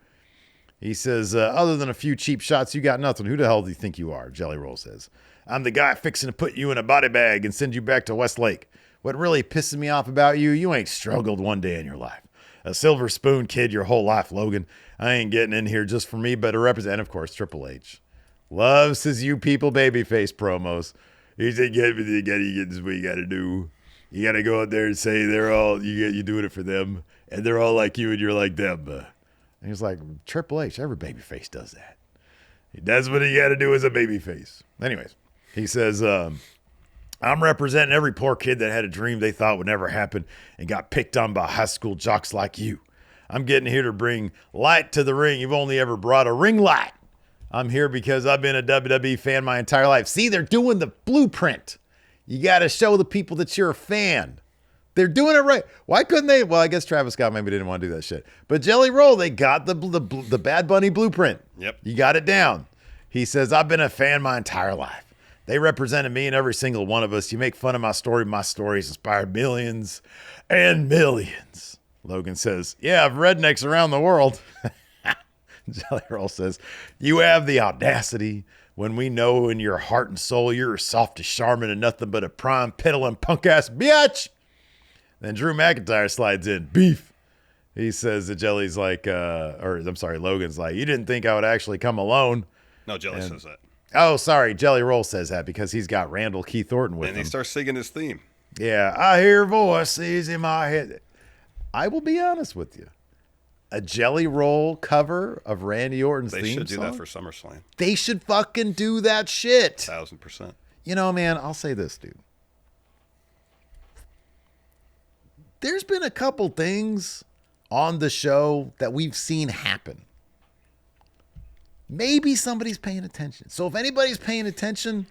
He says, other than a few cheap shots, you got nothing. Who the hell do you think you are? Jelly Roll says, I'm the guy fixing to put you in a body bag and send you back to Westlake. What really pisses me off about you ain't struggled one day in your life. A silver spoon kid your whole life, Logan. I ain't getting in here just for me, but to represent, of course, Triple H. Loves his you people babyface promos. He said, this is what you got to do. You got to go out there and say you're doing it for them, and they're all like you and you're like them. And he's like, Triple H, every babyface does that. He does what he got to do as a babyface. Anyways, he says, I'm representing every poor kid that had a dream they thought would never happen and got picked on by high school jocks like you. I'm getting here to bring light to the ring. You've only ever brought a ring light. I'm here because I've been a WWE fan my entire life. See, they're doing the blueprint. You got to show the people that you're a fan. They're doing it right. Why couldn't they? Well, I guess Travis Scott maybe didn't want to do that shit. But Jelly Roll, they got the Bad Bunny blueprint. Yep. You got it down. He says, I've been a fan my entire life. They represented me and every single one of us. You make fun of my story. My story's inspired millions and millions. Logan says, yeah, rednecks around the world. Jelly Roll says, you have the audacity when we know in your heart and soul you're as soft as Charmin and nothing but a prime peddling punk-ass bitch. Then Drew McIntyre slides in. Beef. He says that Jelly's like, Logan's like, you didn't think I would actually come alone. No, Jelly says that. Oh, sorry. Jelly Roll says that because he's got Randall Keith Orton with him. And he starts singing his theme. Yeah. I hear voices in my head. I will be honest with you. A Jelly Roll cover of Randy Orton's theme song? They should do that for SummerSlam. They should fucking do that shit. 1,000%. You know, man, I'll say this, dude. There's been a couple things on the show that we've seen happen. Maybe somebody's paying attention. So if anybody's paying attention,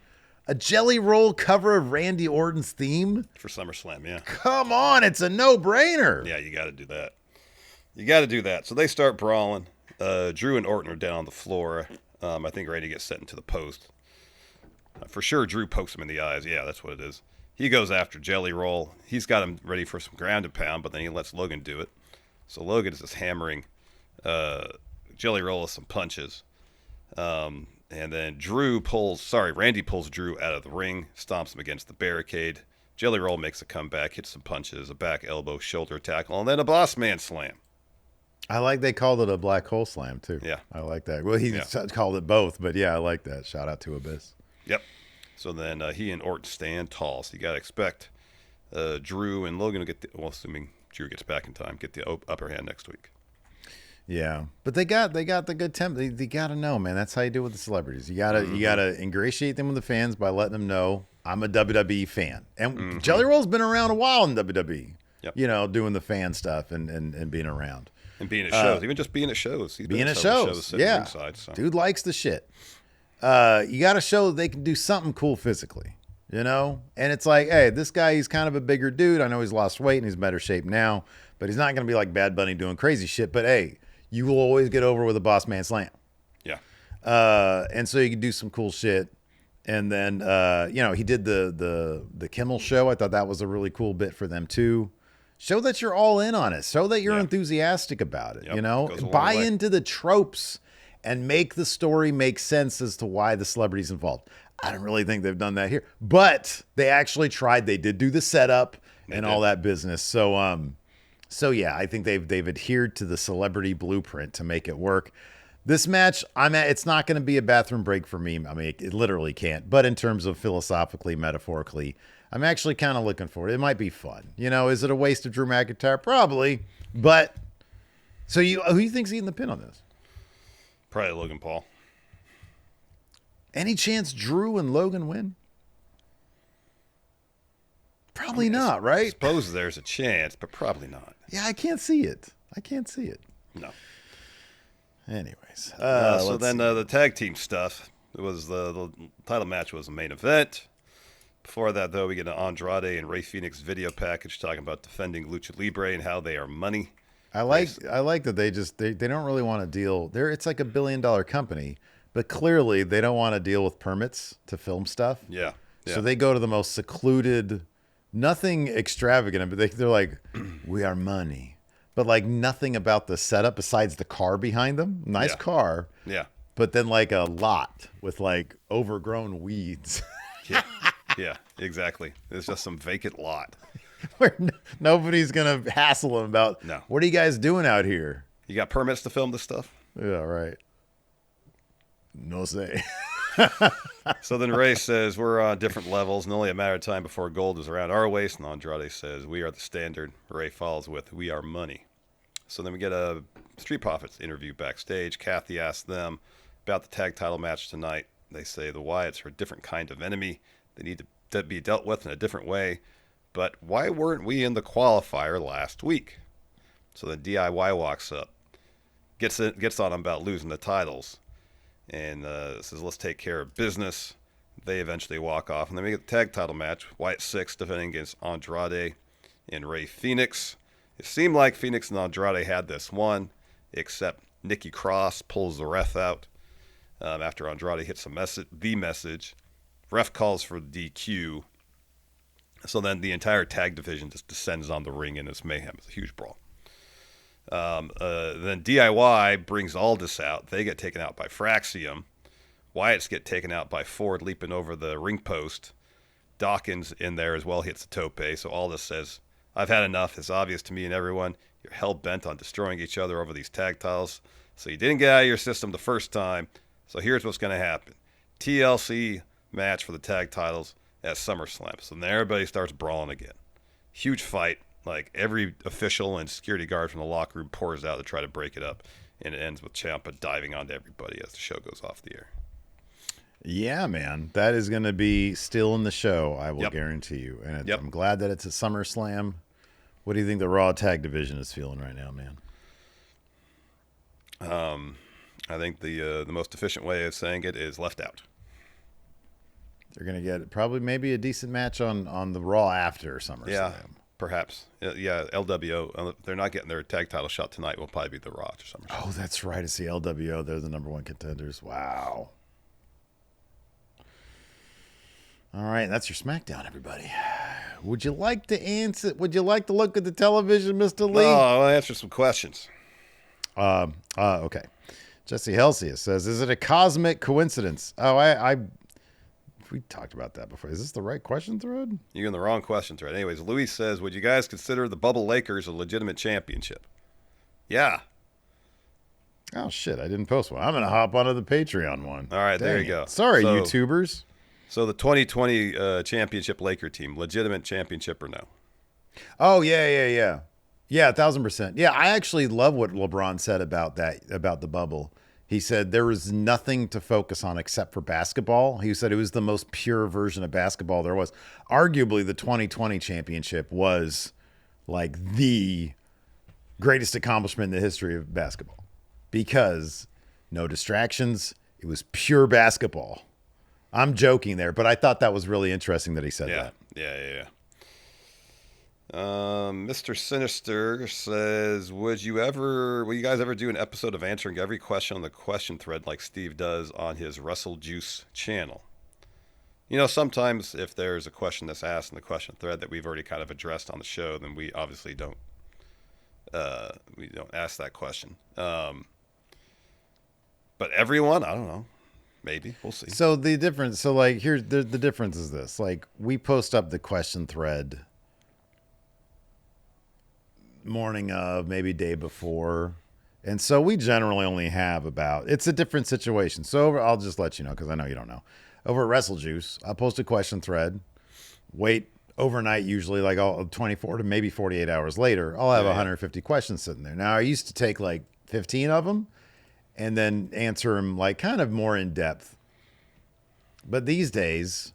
a Jelly Roll cover of Randy Orton's theme? For SummerSlam, yeah. Come on, it's a no-brainer. Yeah, you got to do that. You got to do that. So they start brawling. Drew and Orton are down on the floor. I think Randy gets set into the post. For sure, Drew pokes him in the eyes. Yeah, that's what it is. He goes after Jelly Roll. He's got him ready for some ground and pound, but then he lets Logan do it. So Logan is just hammering Jelly Roll with some punches. And then Randy pulls Drew out of the ring, stomps him against the barricade. Jelly Roll makes a comeback, hits some punches, a back elbow, shoulder tackle, and then a boss man slam. I like they called it a black hole slam, too. Yeah. I like that. Well, he called it both, but yeah, I like that. Shout out to Abyss. Yep. So then he and Orton stand tall. So you got to expect Drew and Logan will assuming Drew gets back in time, get the upper hand next week. Yeah, but they got the good temp. They got to know, man. That's how you do it with the celebrities. You gotta ingratiate them with the fans by letting them know I'm a WWE fan. And Jelly Roll's been around a while in WWE. Yep. You know, doing the fan stuff and being around. And being at shows, even just being at shows. He's being at shows, yeah. Ringside, so. Dude likes the shit. You got to show that they can do something cool physically, you know? And it's like, hey, this guy, he's kind of a bigger dude. I know he's lost weight and he's in better shape now, but he's not going to be like Bad Bunny doing crazy shit. But hey, you will always get over with a boss man slam. Yeah. And so you can do some cool shit. And then, he did the Kimmel show. I thought that was a really cool bit for them too. Show that you're all in on it. Show that you're enthusiastic about it, you know? Buy into the tropes and make the story make sense as to why the celebrity's involved. I don't really think they've done that here. But they actually tried. They did do the setup and all that business. So yeah, I think they've adhered to the celebrity blueprint to make it work. This match, it's not going to be a bathroom break for me. I mean, it literally can't. But in terms of philosophically, metaphorically, I'm actually kind of looking forward. It might be fun. You know, is it a waste of Drew McIntyre? Probably. But so who do you think's eating the pin on this? Probably Logan Paul. Any chance Drew and Logan win? Probably not, right? I suppose there's a chance, but probably not. Yeah, I can't see it. No. Anyways. So then the tag team stuff. It was the title match was the main event. Before that, though, we get an Andrade and Rey Fénix video package talking about defending Lucha Libre and how they are money. I like that they don't really want to deal there. It's like $1 billion company, but clearly they don't want to deal with permits to film stuff. Yeah. So they go to the most secluded, nothing extravagant, but they're like, we are money, but like nothing about the setup besides the car behind them. Nice car. Yeah. But then like a lot with like overgrown weeds. Yeah. Yeah, exactly. There's just some vacant lot. Where nobody's going to hassle them about, what are you guys doing out here? You got permits to film this stuff? Yeah, right. No say. So then Ray says, we're on different levels and only a matter of time before gold is around our waist. And Andrade says, we are the standard. Ray follows with, we are money. So then we get a Street Profits interview backstage. Kathy asks them about the tag title match tonight. They say the Wyatts are a different kind of enemy. They need to be dealt with in a different way. But why weren't we in the qualifier last week? So then DIY walks up, gets on him about losing the titles, and says, let's take care of business. They eventually walk off, and then we get the tag title match. Wyatt 6 defending against Andrade and Rey Fénix. It seemed like Fénix and Andrade had this one, except Nikki Cross pulls the ref out after Andrade hits the message. Ref calls for DQ. So then the entire tag division just descends on the ring and it's mayhem. It's a huge brawl. Then DIY brings Aldis out. They get taken out by Fraxium. Wyatts get taken out by Ford leaping over the ring post. Dawkins in there as well hits a tope. So Aldis says, I've had enough. It's obvious to me and everyone. You're hell-bent on destroying each other over these tag titles. So you didn't get out of your system the first time. So here's what's going to happen. TLC match for the tag titles at SummerSlam. So then everybody starts brawling again. Huge fight. Like every official and security guard from the locker room pours out to try to break it up. And it ends with Ciampa diving onto everybody as the show goes off the air. Yeah, man. That is going to be still in the show, I will guarantee you. And I'm glad that it's a SummerSlam. What do you think the Raw tag division is feeling right now, man? I think the most efficient way of saying it is left out. They're going to get probably maybe a decent match on the Raw after SummerSlam. Yeah, perhaps. Yeah, LWO. They're not getting their tag title shot tonight. Will probably be the Raw after SummerSlam. Oh, that's right. It's the LWO. They're the number one contenders. Wow. All right, that's your Smackdown, everybody. Would you like to answer? Would you like to look at the television, Mr. Lee? Oh, I'll answer some questions. Okay. Jesse Helsius says, "Is it a cosmic coincidence?" Oh, we talked about that before. Is this the right question thread? You're in the wrong question thread. Anyways, Luis says, "Would you guys consider the Bubble Lakers a legitimate championship?" Yeah. Oh shit! I didn't post one. I'm gonna hop onto the Patreon one. All right, there you go. Sorry, YouTubers. So the 2020 championship Laker team, legitimate championship or no? Oh yeah, 1,000%. Yeah, I actually love what LeBron said about the bubble. He said there was nothing to focus on except for basketball. He said it was the most pure version of basketball there was. Arguably, the 2020 championship was like the greatest accomplishment in the history of basketball because no distractions. It was pure basketball. I'm joking there, but I thought that was really interesting that he said that. Yeah. Mr. Sinister says, will you guys ever do an episode of answering every question on the question thread like Steve does on his Russell Juice channel? You know, sometimes if there's a question that's asked in the question thread that we've already kind of addressed on the show, then we obviously don't ask that question. But everyone, I don't know. Maybe. We'll see. So the difference, here's the difference is this. Like, we post up the question thread morning of, maybe day before. And so we generally only have it's a different situation. So I'll just let you know, because I know you don't know. Over at Wrestle Juice, I'll post a question thread, wait overnight, usually like 24 to maybe 48 hours later, I'll have 150 questions sitting there. Now, I used to take like 15 of them and then answer them like kind of more in depth. But these days,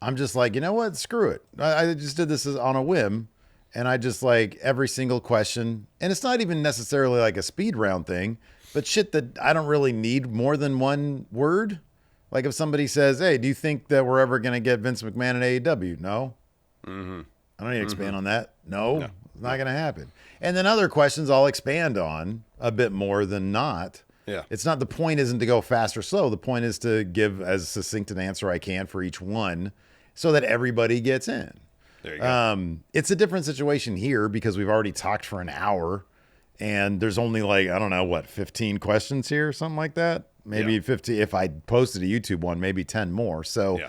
I'm just like, you know what? Screw it. I just did this on a whim. And I just like every single question. And it's not even necessarily like a speed round thing, but shit that I don't really need more than one word. Like if somebody says, "Hey, do you think that we're ever going to get Vince McMahon in AEW?" No. Mm-hmm. I don't need to expand on that. No, it's not going to happen. And then other questions I'll expand on a bit more than not. Yeah. It's not, the point isn't to go fast or slow. The point is to give as succinct an answer I can for each one so that everybody gets in. There you go. It's a different situation here because we've already talked for an hour and there's only like, I don't know, 15 questions here, something like that. Maybe 50. If I posted a YouTube one, maybe 10 more. So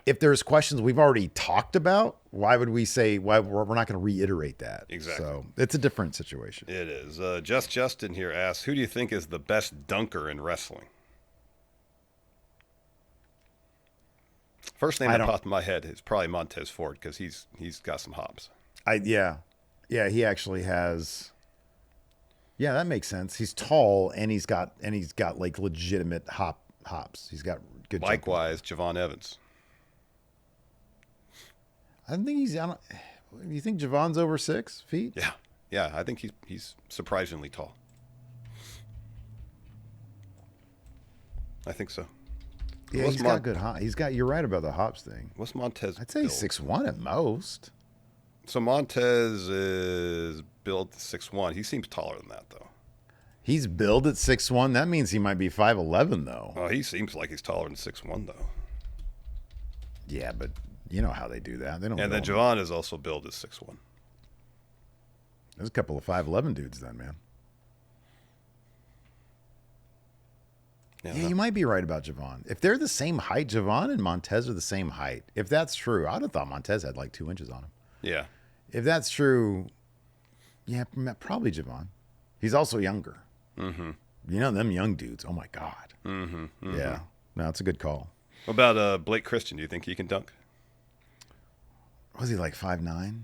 if there's questions we've already talked about, why would we say we're not going to reiterate that? Exactly. So it's a different situation. It is. Justin here asks, who do you think is the best dunker in wrestling? First name that popped in my head is probably Montez Ford because he's got some hops. He actually has. Yeah, that makes sense. He's tall and he's got like legitimate hops. He's got good. Likewise, Javon Evans. I think he's on. You think Javon's over 6 feet? Yeah. I think he's surprisingly tall. I think so. Yeah, he's got good hop. You're right about the hops thing. What's Montez? I'd say 6'1" at most. So Montez is billed 6'1". He seems taller than that, though. He's billed at 6'1". That means he might be 5'11", though. Oh, he seems like he's taller than 6'1", though. Yeah, but you know how they do that. They don't. And then Javon is also billed as 6'1". There's a couple of 5'11" dudes then, man. Yeah, you might be right about Javon. If they're the same height, Javon and Montez are the same height. If that's true, I'd have thought Montez had like 2 inches on him. Yeah. If that's true, yeah, probably Javon. He's also younger. Mm-hmm. You know, them young dudes. Oh, my God. Mm-hmm. Mm-hmm. Yeah. No, it's a good call. What about Blake Christian? Do you think he can dunk? Was he like 5'9"?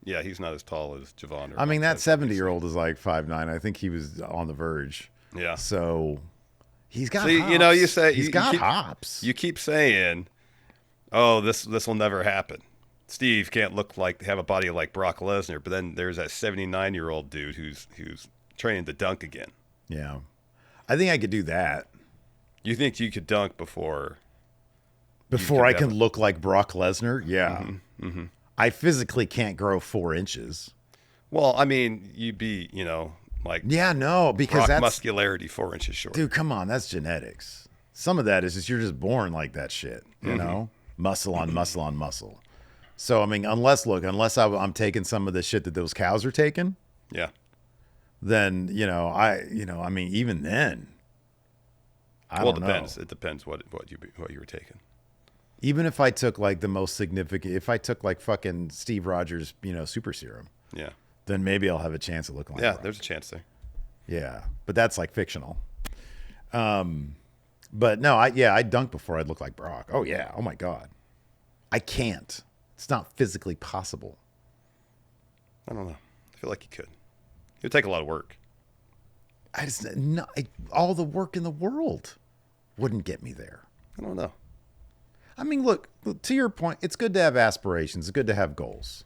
Yeah, he's not as tall as Javon. I mean, that 70-year-old is like 5'9". I think he was on the verge. Yeah. So he's got hops. You know, you say he's got hops. You keep saying, "Oh, this will never happen." Steve can't have a body like Brock Lesnar, but then there's that 79-year-old dude who's training to dunk again. Yeah, I think I could do that. You think you could dunk before I can look like Brock Lesnar? Yeah. Mm-hmm. Mm-hmm. I physically can't grow 4 inches. Well, I mean, you'd be, like because that's muscularity 4 inches short. Dude, come on, that's genetics. Some of that is just you're just born like that shit, you know? muscle on muscle on muscle. So, I mean, unless I'm taking some of the shit that those cows are taking, Yeah. then, I mean, even then, I don't know. It depends what you were taking. Even if I took like the most significant, if I took like fucking Steve Rogers, super serum, Yeah. then maybe I'll have a chance at looking like Brock. There's a chance there. Yeah, but that's like fictional. But no, I'd dunk before I'd look like Brock. Oh yeah, oh my God, I can't. It's not physically possible. I don't know. I feel like you could. It would take a lot of work. All the work in the world wouldn't get me there. I don't know. I mean, look, to your point, it's good to have aspirations. It's good to have goals.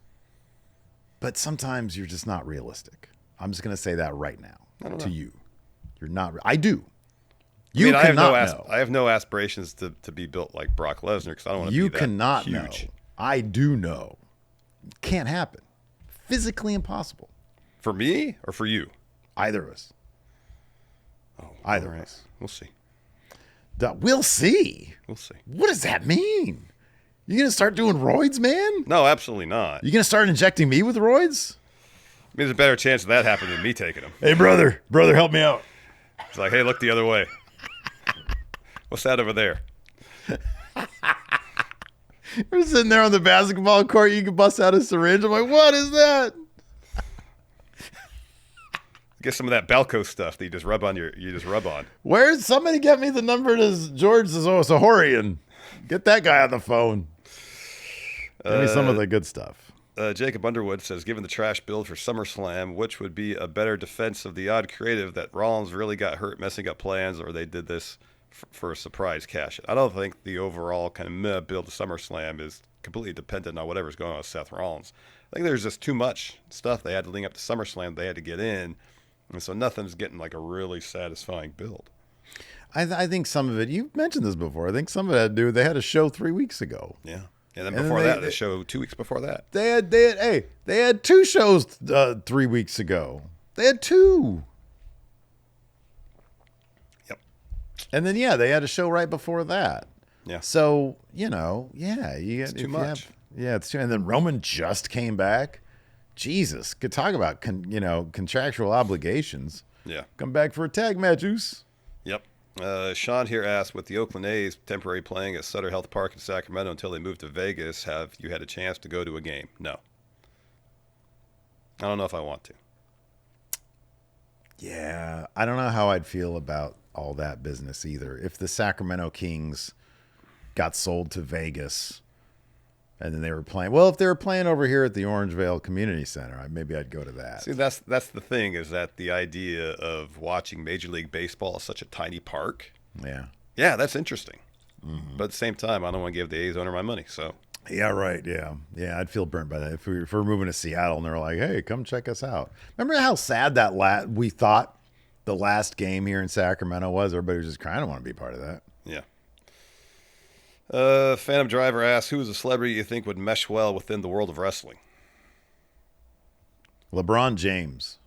But sometimes you're just not realistic. I'm just going to say that right now to you. You're not. I do. You cannot know. I have no aspirations to be built like Brock Lesnar because I don't want to be that huge. You cannot know. I do know. Can't happen. Physically impossible. For me or for you? Either of us. Oh, either of us. We'll see. We'll see. We'll see. What does that mean? You gonna start doing roids, man? No, absolutely not. You gonna start injecting me with roids? I mean, there's a better chance of that happening than me taking them. Hey, brother, help me out. It's like, hey, look the other way. What's that over there? We're sitting there on the basketball court. You can bust out a syringe. I'm like, what is that? Get some of that Balco stuff that you just rub on. Where's somebody get me the number to George Sahorian? Get that guy on the phone. Give me some of the good stuff. Jacob Underwood says, given the trash build for SummerSlam, which would be a better defense of the odd creative that Rollins really got hurt messing up plans, or they did this for a surprise cash? I don't think the overall kind of meh build to SummerSlam is completely dependent on whatever's going on with Seth Rollins. I think there's just too much stuff they had to link up to SummerSlam they had to get in, and so nothing's getting like a really satisfying build. I think some of it, you've mentioned this before, I think some of it had to do with they had a show 3 weeks ago. Yeah. And then before that, the show 2 weeks before that. They had 2 shows 3 weeks ago. They had 2. Yep. And then they had a show right before that. Yeah. So, it's too much. It's too. And then Roman just came back. Jesus, could talk about contractual obligations. Yeah. Come back for a tag match, Oos. Yep. Sean here asked, with the Oakland A's temporarily playing at Sutter Health Park in Sacramento until they move to Vegas, have you had a chance to go to a game? No. I don't know if I want to. Yeah, I don't know how I'd feel about all that business either. If the Sacramento Kings got sold to Vegas and then they were playing, if they were playing over here at the Orangevale Community Center, maybe I'd go to that. See, that's the thing, is that the idea of watching Major League Baseball at such a tiny park. Yeah. Yeah, that's interesting. Mm-hmm. But at the same time, I don't want to give the A's owner my money, so. Yeah, right. Yeah. Yeah, I'd feel burnt by that. If we're moving to Seattle and they're like, hey, come check us out. Remember how sad we thought the last game here in Sacramento was? Everybody was just crying. I don't want to be part of that. Yeah. Phantom Driver asks, who is a celebrity you think would mesh well within the world of wrestling? LeBron James.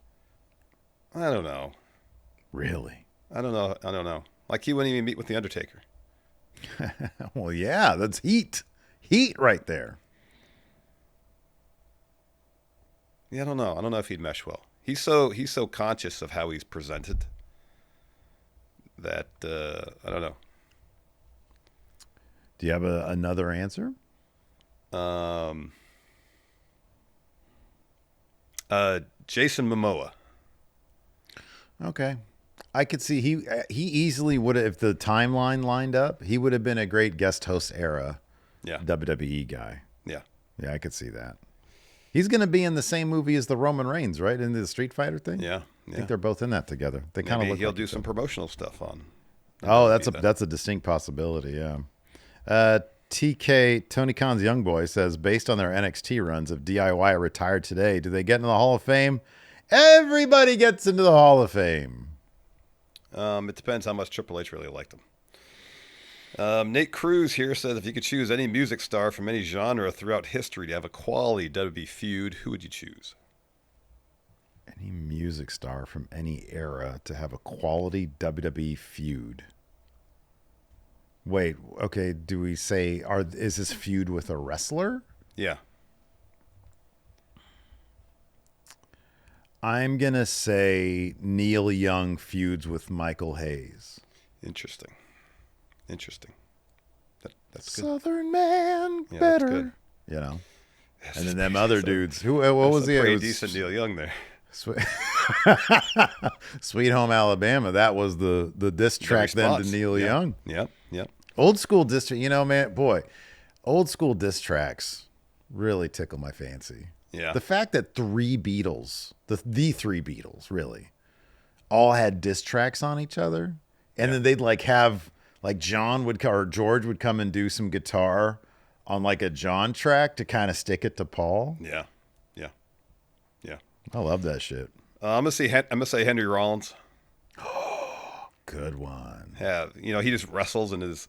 I don't know. Really? I don't know. Like, he wouldn't even meet with The Undertaker. Well, yeah, that's heat. Heat right there. Yeah, I don't know. I don't know if he'd mesh well. He's so conscious of how he's presented that I don't know. Do you have another answer? Jason Momoa. Okay. I could see he easily would have, if the timeline lined up, he would have been a great guest host era WWE guy. Yeah. Yeah, I could see that. He's going to be in the same movie as the Roman Reigns, right? In the Street Fighter thing? Yeah. I think they're both in that together. They kind of look he'll like do some promotional stuff on. Oh, that's a distinct possibility, yeah. TK, Tony Khan's young boy, says, based on their NXT runs, if DIY are retired today, do they get into the Hall of Fame? Everybody gets into the Hall of Fame. It depends how much Triple H really liked them. Nate Cruz here says, if you could choose any music star from any genre throughout history to have a quality WWE feud, who would you choose? Any music star from any era to have a quality WWE feud. Wait, okay. Do we say is this feud with a wrestler? Yeah. I'm gonna say Neil Young feuds with Michael Hayes. Interesting. That's good. Southern man, Yeah, better. that's good. You know. That's And then just them pretty- other so- dudes. What was that's a he? pretty decent Neil Young there. Sweet Home Alabama. That was the diss track then to response. Neil Yep. Young. Yep. Old school diss track. You know, man, boy, old school diss tracks really tickle my fancy. Yeah. The fact that three Beatles, the three Beatles, really, all had diss tracks on each other, and then they'd like have like George would come and do some guitar on like a John track to kind of stick it to Paul. Yeah. I love that shit. I'm gonna say Henry Rollins. Good one. He just wrestles in his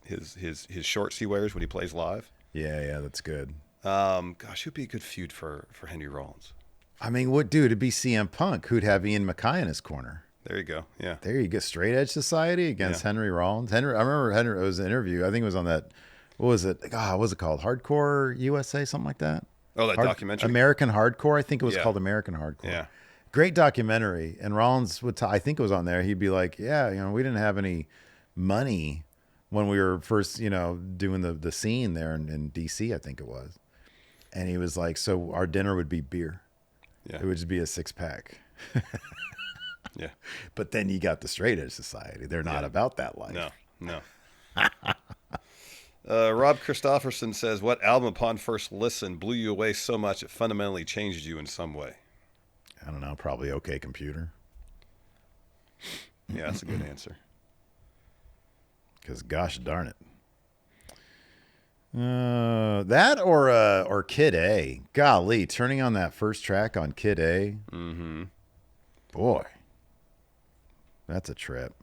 shorts he wears when he plays live. Yeah, that's good. Gosh, who'd be a good feud for Henry Rollins? I mean, what dude? It'd be CM Punk, who'd have Ian MacKay in his corner. There you go. Yeah. There you go. Straight Edge Society against Henry Rollins. I remember Henry. It was an interview. I think it was on that. What was it? What was it called? Hardcore USA, something like that. Oh, that documentary. American Hardcore. I think it was Yeah. called American Hardcore. Yeah. Great documentary. And Rollins would. I think it was on there. He'd be like, "Yeah, we didn't have any money when we were first, doing the scene there in DC. I think it was." And he was like, "So our dinner would be beer. Yeah. It would just be a 6-pack." Yeah. But then you got the Straight Edge Society. They're not about that life. No. Rob Christofferson says, "What album upon first listen blew you away so much it fundamentally changed you in some way?" I don't know. Probably OK Computer. Yeah, that's a good answer. Because gosh darn it. That or Kid A. Golly, turning on that first track on Kid A. Mm-hmm. Boy, that's a trip.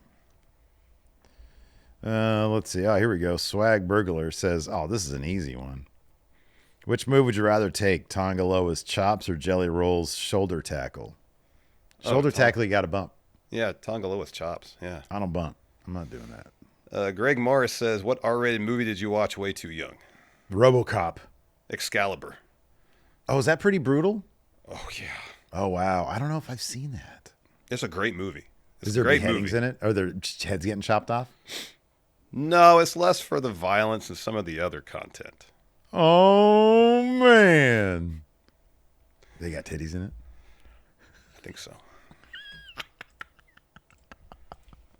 Let's see. Oh, here we go. Swag Burglar says, "Oh, this is an easy one. Which move would you rather take? Tongaloa's chops or Jelly Roll's shoulder tackle? Shoulder tackle, you got to bump. Yeah, Tongaloa's chops. Yeah. I don't bump. I'm not doing that. Greg Morris says, "What R-rated movie did you watch way too young?" RoboCop. Excalibur. Oh, is that pretty brutal? Oh yeah. Oh wow. I don't know if I've seen that. It's a great movie. Is there beheadings in it? Are there heads getting chopped off? No, it's less for the violence and some of the other content. Oh man. They got titties in it? I think so.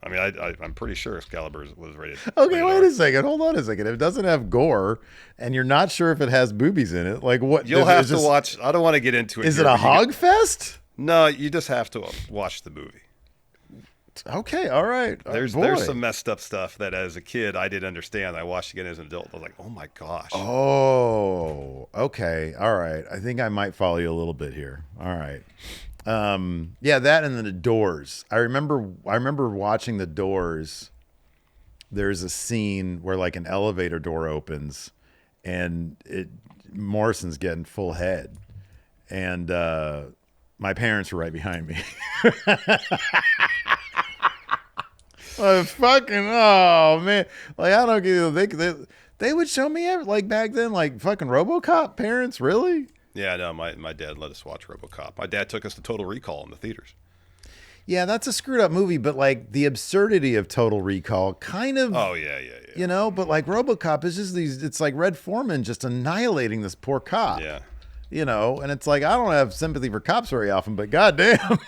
I mean, I'm pretty sure Excalibur was rated. Okay, rated wait R. a second. Hold on a second. If it doesn't have gore and you're not sure if it has boobies in it, like what? You'll have to watch. I don't want to get into it. Is here, it a but you hog fest? No, you just have to watch the movie. Okay, all right. There's Boy. some messed up stuff that as a kid I didn't understand. I watched again as an adult. I was like, oh my gosh. Oh, okay. All right. I think I might follow you a little bit here. All right. Yeah, that and then the Doors. I remember watching the Doors. There's a scene where like an elevator door opens and Morrison's getting full head. And my parents were right behind me. Oh man, like I don't get they would show me like back then, like fucking RoboCop. Parents, really? Yeah, no, my dad let us watch RoboCop. My dad took us to Total Recall in the theaters. Yeah, that's a screwed up movie, but like the absurdity of Total Recall kind of. Oh yeah. But like RoboCop is just it's like Red Foreman just annihilating this poor cop. Yeah. And it's like I don't have sympathy for cops very often, but goddamn,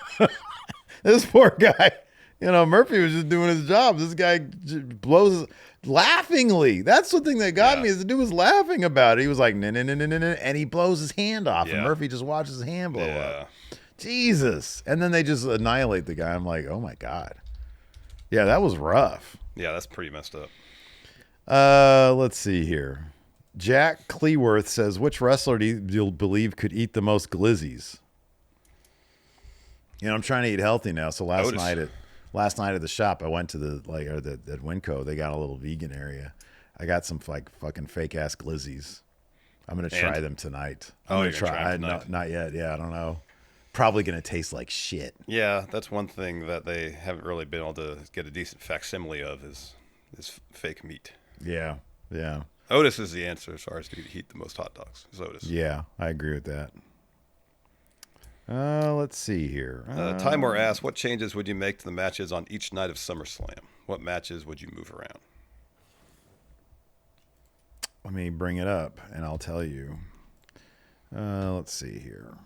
this poor guy. Murphy was just doing his job. This guy blows laughingly. That's the thing that got me is the dude was laughing about it. He was like, no, and he blows his hand off, and Murphy just watches his hand blow up. Jesus. And then they just annihilate the guy. I'm like, oh my God. Yeah, that was rough. Yeah, that's pretty messed up. Let's see here. Jack Cleworth says, which wrestler do you believe could eat the most glizzies? I'm trying to eat healthy now. So last night at the shop, I went to at Winco. They got a little vegan area. I got some like fucking fake ass glizzies. I'm gonna try them tonight. I'm gonna try. Not yet. Yeah, I don't know. Probably gonna taste like shit. Yeah, that's one thing that they haven't really been able to get a decent facsimile of is fake meat. Yeah. Yeah. Otis is the answer as far as to eat the most hot dogs. It's Otis. Yeah, I agree with that. Let's see here. Timor asks, what changes would you make to the matches on each night of SummerSlam? What matches would you move around? Let me bring it up, and I'll tell you. Let's see here.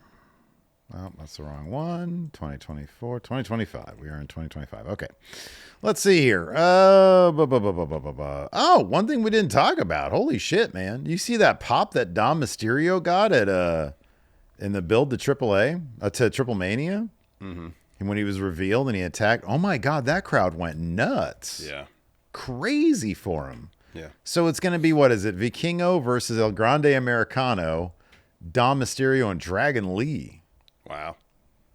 Oh, that's the wrong one. 2024, 2025. We are in 2025. Okay. Let's see here. Oh, one thing we didn't talk about. Holy shit, man. You see that pop that Dom Mysterio got at in the build to AAA, to Triple Mania? Mm-hmm. And when he was revealed and he attacked, oh my God, that crowd went nuts. Yeah. Crazy for him. Yeah. So it's going to be, what is it? Vikingo versus El Grande Americano, Dom Mysterio and Dragon Lee. Wow.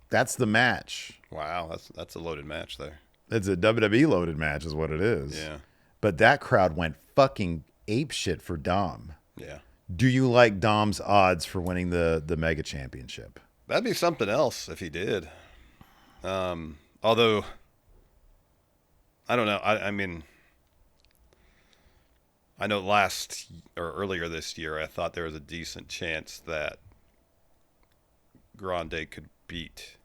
That's the match. Wow. That's a loaded match there. It's a WWE loaded match is what it is. Yeah. But that crowd went fucking apeshit for Dom. Yeah. Do you like Dom's odds for winning the Mega Championship? That'd be something else if he did. Although, I don't know. I mean, I know earlier this year, I thought there was a decent chance that Grande could beat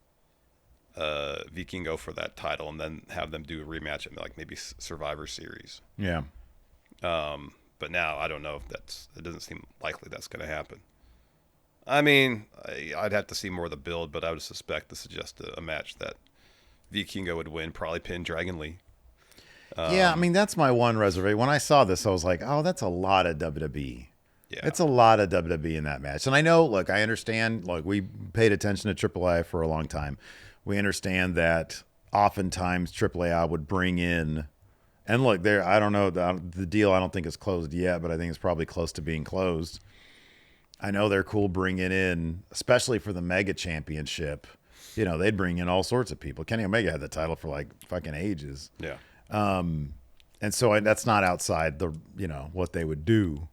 Vikingo for that title and then have them do a rematch at like maybe Survivor Series. Yeah. But now I don't know if it doesn't seem likely that's going to happen. I mean, I'd have to see more of the build, but I would suspect this is just a match that Vikingo would win, probably pin Dragon Lee. Yeah, I mean, that's my one reservation. When I saw this, I was like, oh, that's a lot of WWE. Yeah. It's a lot of WWE in that match. And I know, look, I understand, look, we paid attention to AAA for a long time. We understand that oftentimes AAA would bring in, and look, I don't know, the deal I don't think is closed yet, but I think it's probably close to being closed. I know they're cool bringing in, especially for the Mega Championship, they'd bring in all sorts of people. Kenny Omega had the title for like fucking ages. Yeah. And so that's not outside the, what they would do.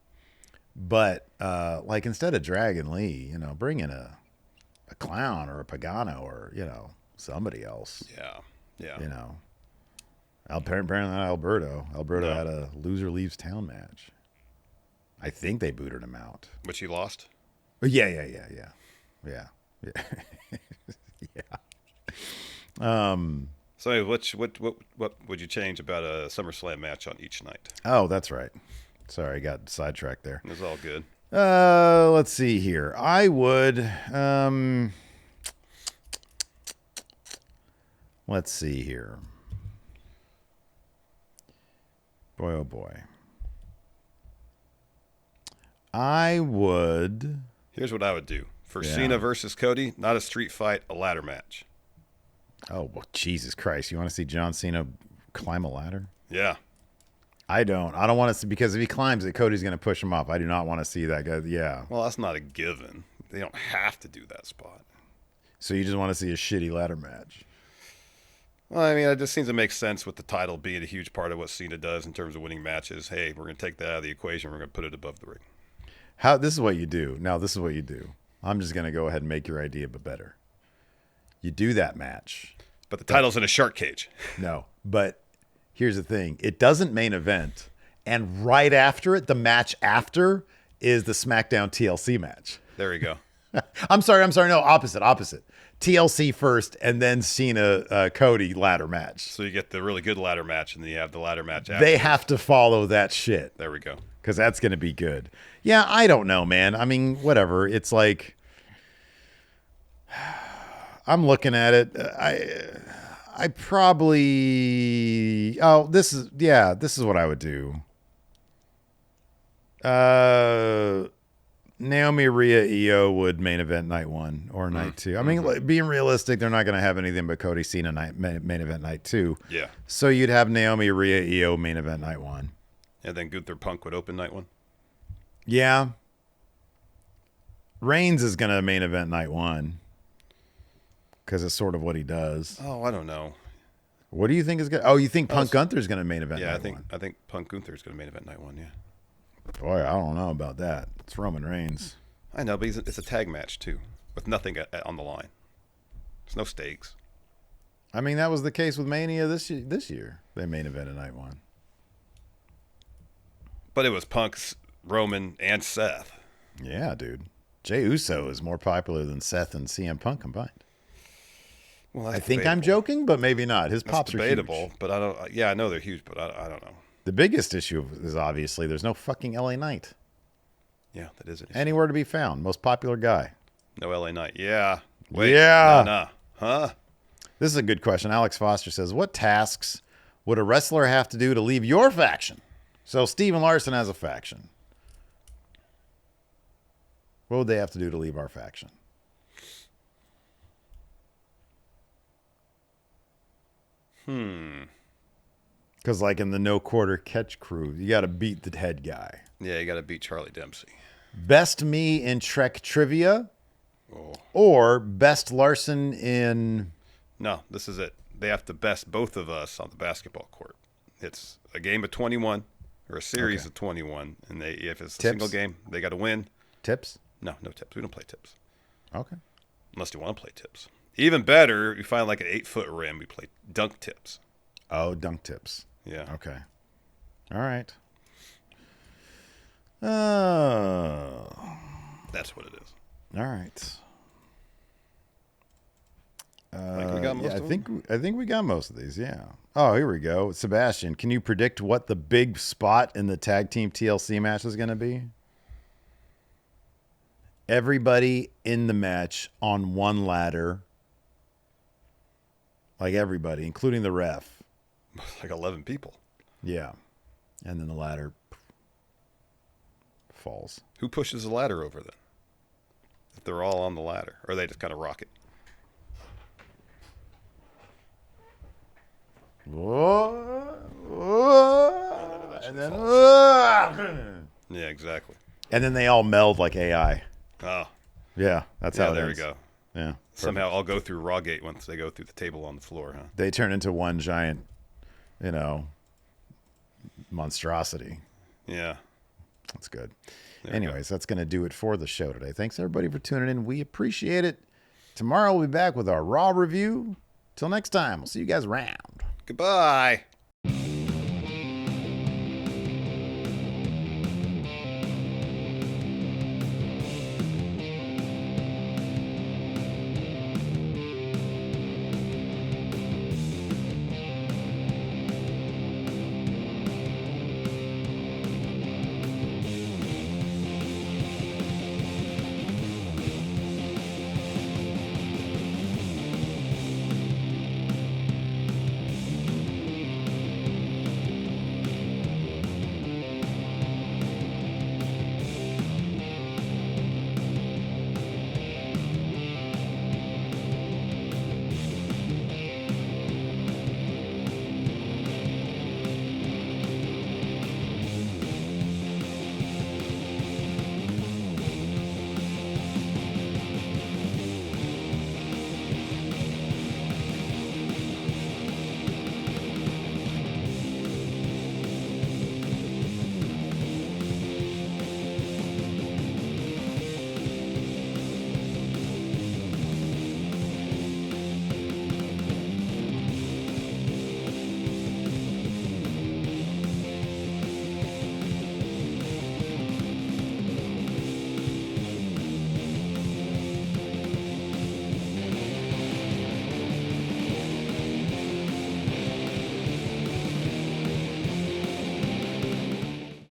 But like instead of Dragon Lee, bring in a clown or a Pagano or, somebody else. Yeah. Yeah. Apparently not Alberto. Alberto No. had a loser leaves town match. I think they booted him out. Which he lost? But yeah. Yeah. So anyway, what would you change about a SummerSlam match on each night? Oh, that's right. Sorry, I got sidetracked there. It's all good. Let's see here. I would, let's see here. Boy, oh boy. I would. Here's what I would do. For Yeah. Cena versus Cody, not a street fight, a ladder match. Oh, well, Jesus Christ. You want to see John Cena climb a ladder? Yeah. I don't want to see, because if he climbs it, Cody's going to push him off. I do not want to see that guy. Yeah. Well, that's not a given. They don't have to do that spot. So you just want to see a shitty ladder match? Well, I mean, it just seems to make sense with the title being a huge part of what Cena does in terms of winning matches. Hey, we're going to take that out of the equation. We're going to put it above the ring. This is what you do. Now, this is what you do. I'm just going to go ahead and make your idea, but better. You do that match. But the title's in a shark cage. No, but here's the thing. It doesn't main event. And right after it, the match after is the Smackdown TLC match. There we go. I'm sorry. No, opposite. TLC first, and then Cena Cody ladder match. So you get the really good ladder match, and then you have the ladder match after. They have to follow that shit. There we go. Because that's going to be good. Yeah, I don't know, man. I mean, whatever. It's like, I'm looking at it. I probably, this is what I would do. Naomi, Rhea, Io would main event night 1 or night 2. I mean, like, being realistic, they're not going to have anything but Cody, Cena main event night 2. Yeah. So you'd have Naomi, Rhea, Io main event night 1. And then Gunther Punk would open night 1. Yeah. Reigns is going to main event night 1 because it's sort of what he does. Oh, I don't know. What do you think is going to... Oh, you think Punk Gunther's going to main event night 1? I think Punk Gunther's going to main event night 1, yeah. Boy, I don't know about that. It's Roman Reigns. I know, but it's a tag match, too, with nothing on the line. There's no stakes. I mean, that was the case with Mania this year. They main event at night 1. But it was Punk's, Roman, and Seth. Yeah, dude. Jey Uso is more popular than Seth and CM Punk combined. Well, I think I'm joking, but maybe not. His pops are debatable, huge. but I don't. Yeah, I know they're huge, but I don't know. The biggest issue is obviously there's no fucking LA Knight. Yeah, that is an issue. Anywhere to be found. Most popular guy. No LA Knight. Yeah. Wait. Yeah. Nah. Huh? This is a good question. Alex Foster says, what tasks would a wrestler have to do to leave your faction? So Steven Larson has a faction. What would they have to do to leave our faction? Because like in the no quarter catch crew, you got to beat the head guy. Yeah, you got to beat Charlie Dempsey. Best me in Trek trivia, Oh. or best Larson in... No, this is it. They have to best both of us on the basketball court. It's a game of 21 or a series of 21, and if it's a single game, they got to win. Tips? No tips. We don't play tips. Okay. Unless you want to play tips. Even better, you find like an 8-foot rim, we play dunk tips. Oh, dunk tips. Yeah. Okay. All right. Oh. That's what it is. All right. I think we got most of them. I think we got most of these. Yeah. Oh, here we go. Sebastian, can you predict what the big spot in the tag team TLC match is going to be? Everybody in the match on one ladder. Like everybody, including the ref. Like 11 people. Yeah. And then the ladder falls. Who pushes the ladder over then? If they're all on the ladder, or they just kind of rock it. Whoa, whoa, and then Yeah, exactly. And then they all meld like AI. Oh. Yeah, that's how it there is. we go. Yeah. Somehow I'll go through Rawgate once they go through the table on the floor, huh? They turn into one giant, monstrosity. Yeah. That's good. There Anyways, that's going to do it for the show today. Thanks, everybody, for tuning in. We appreciate it. Tomorrow we'll be back with our Raw review. Till next time, we'll see you guys around. Goodbye.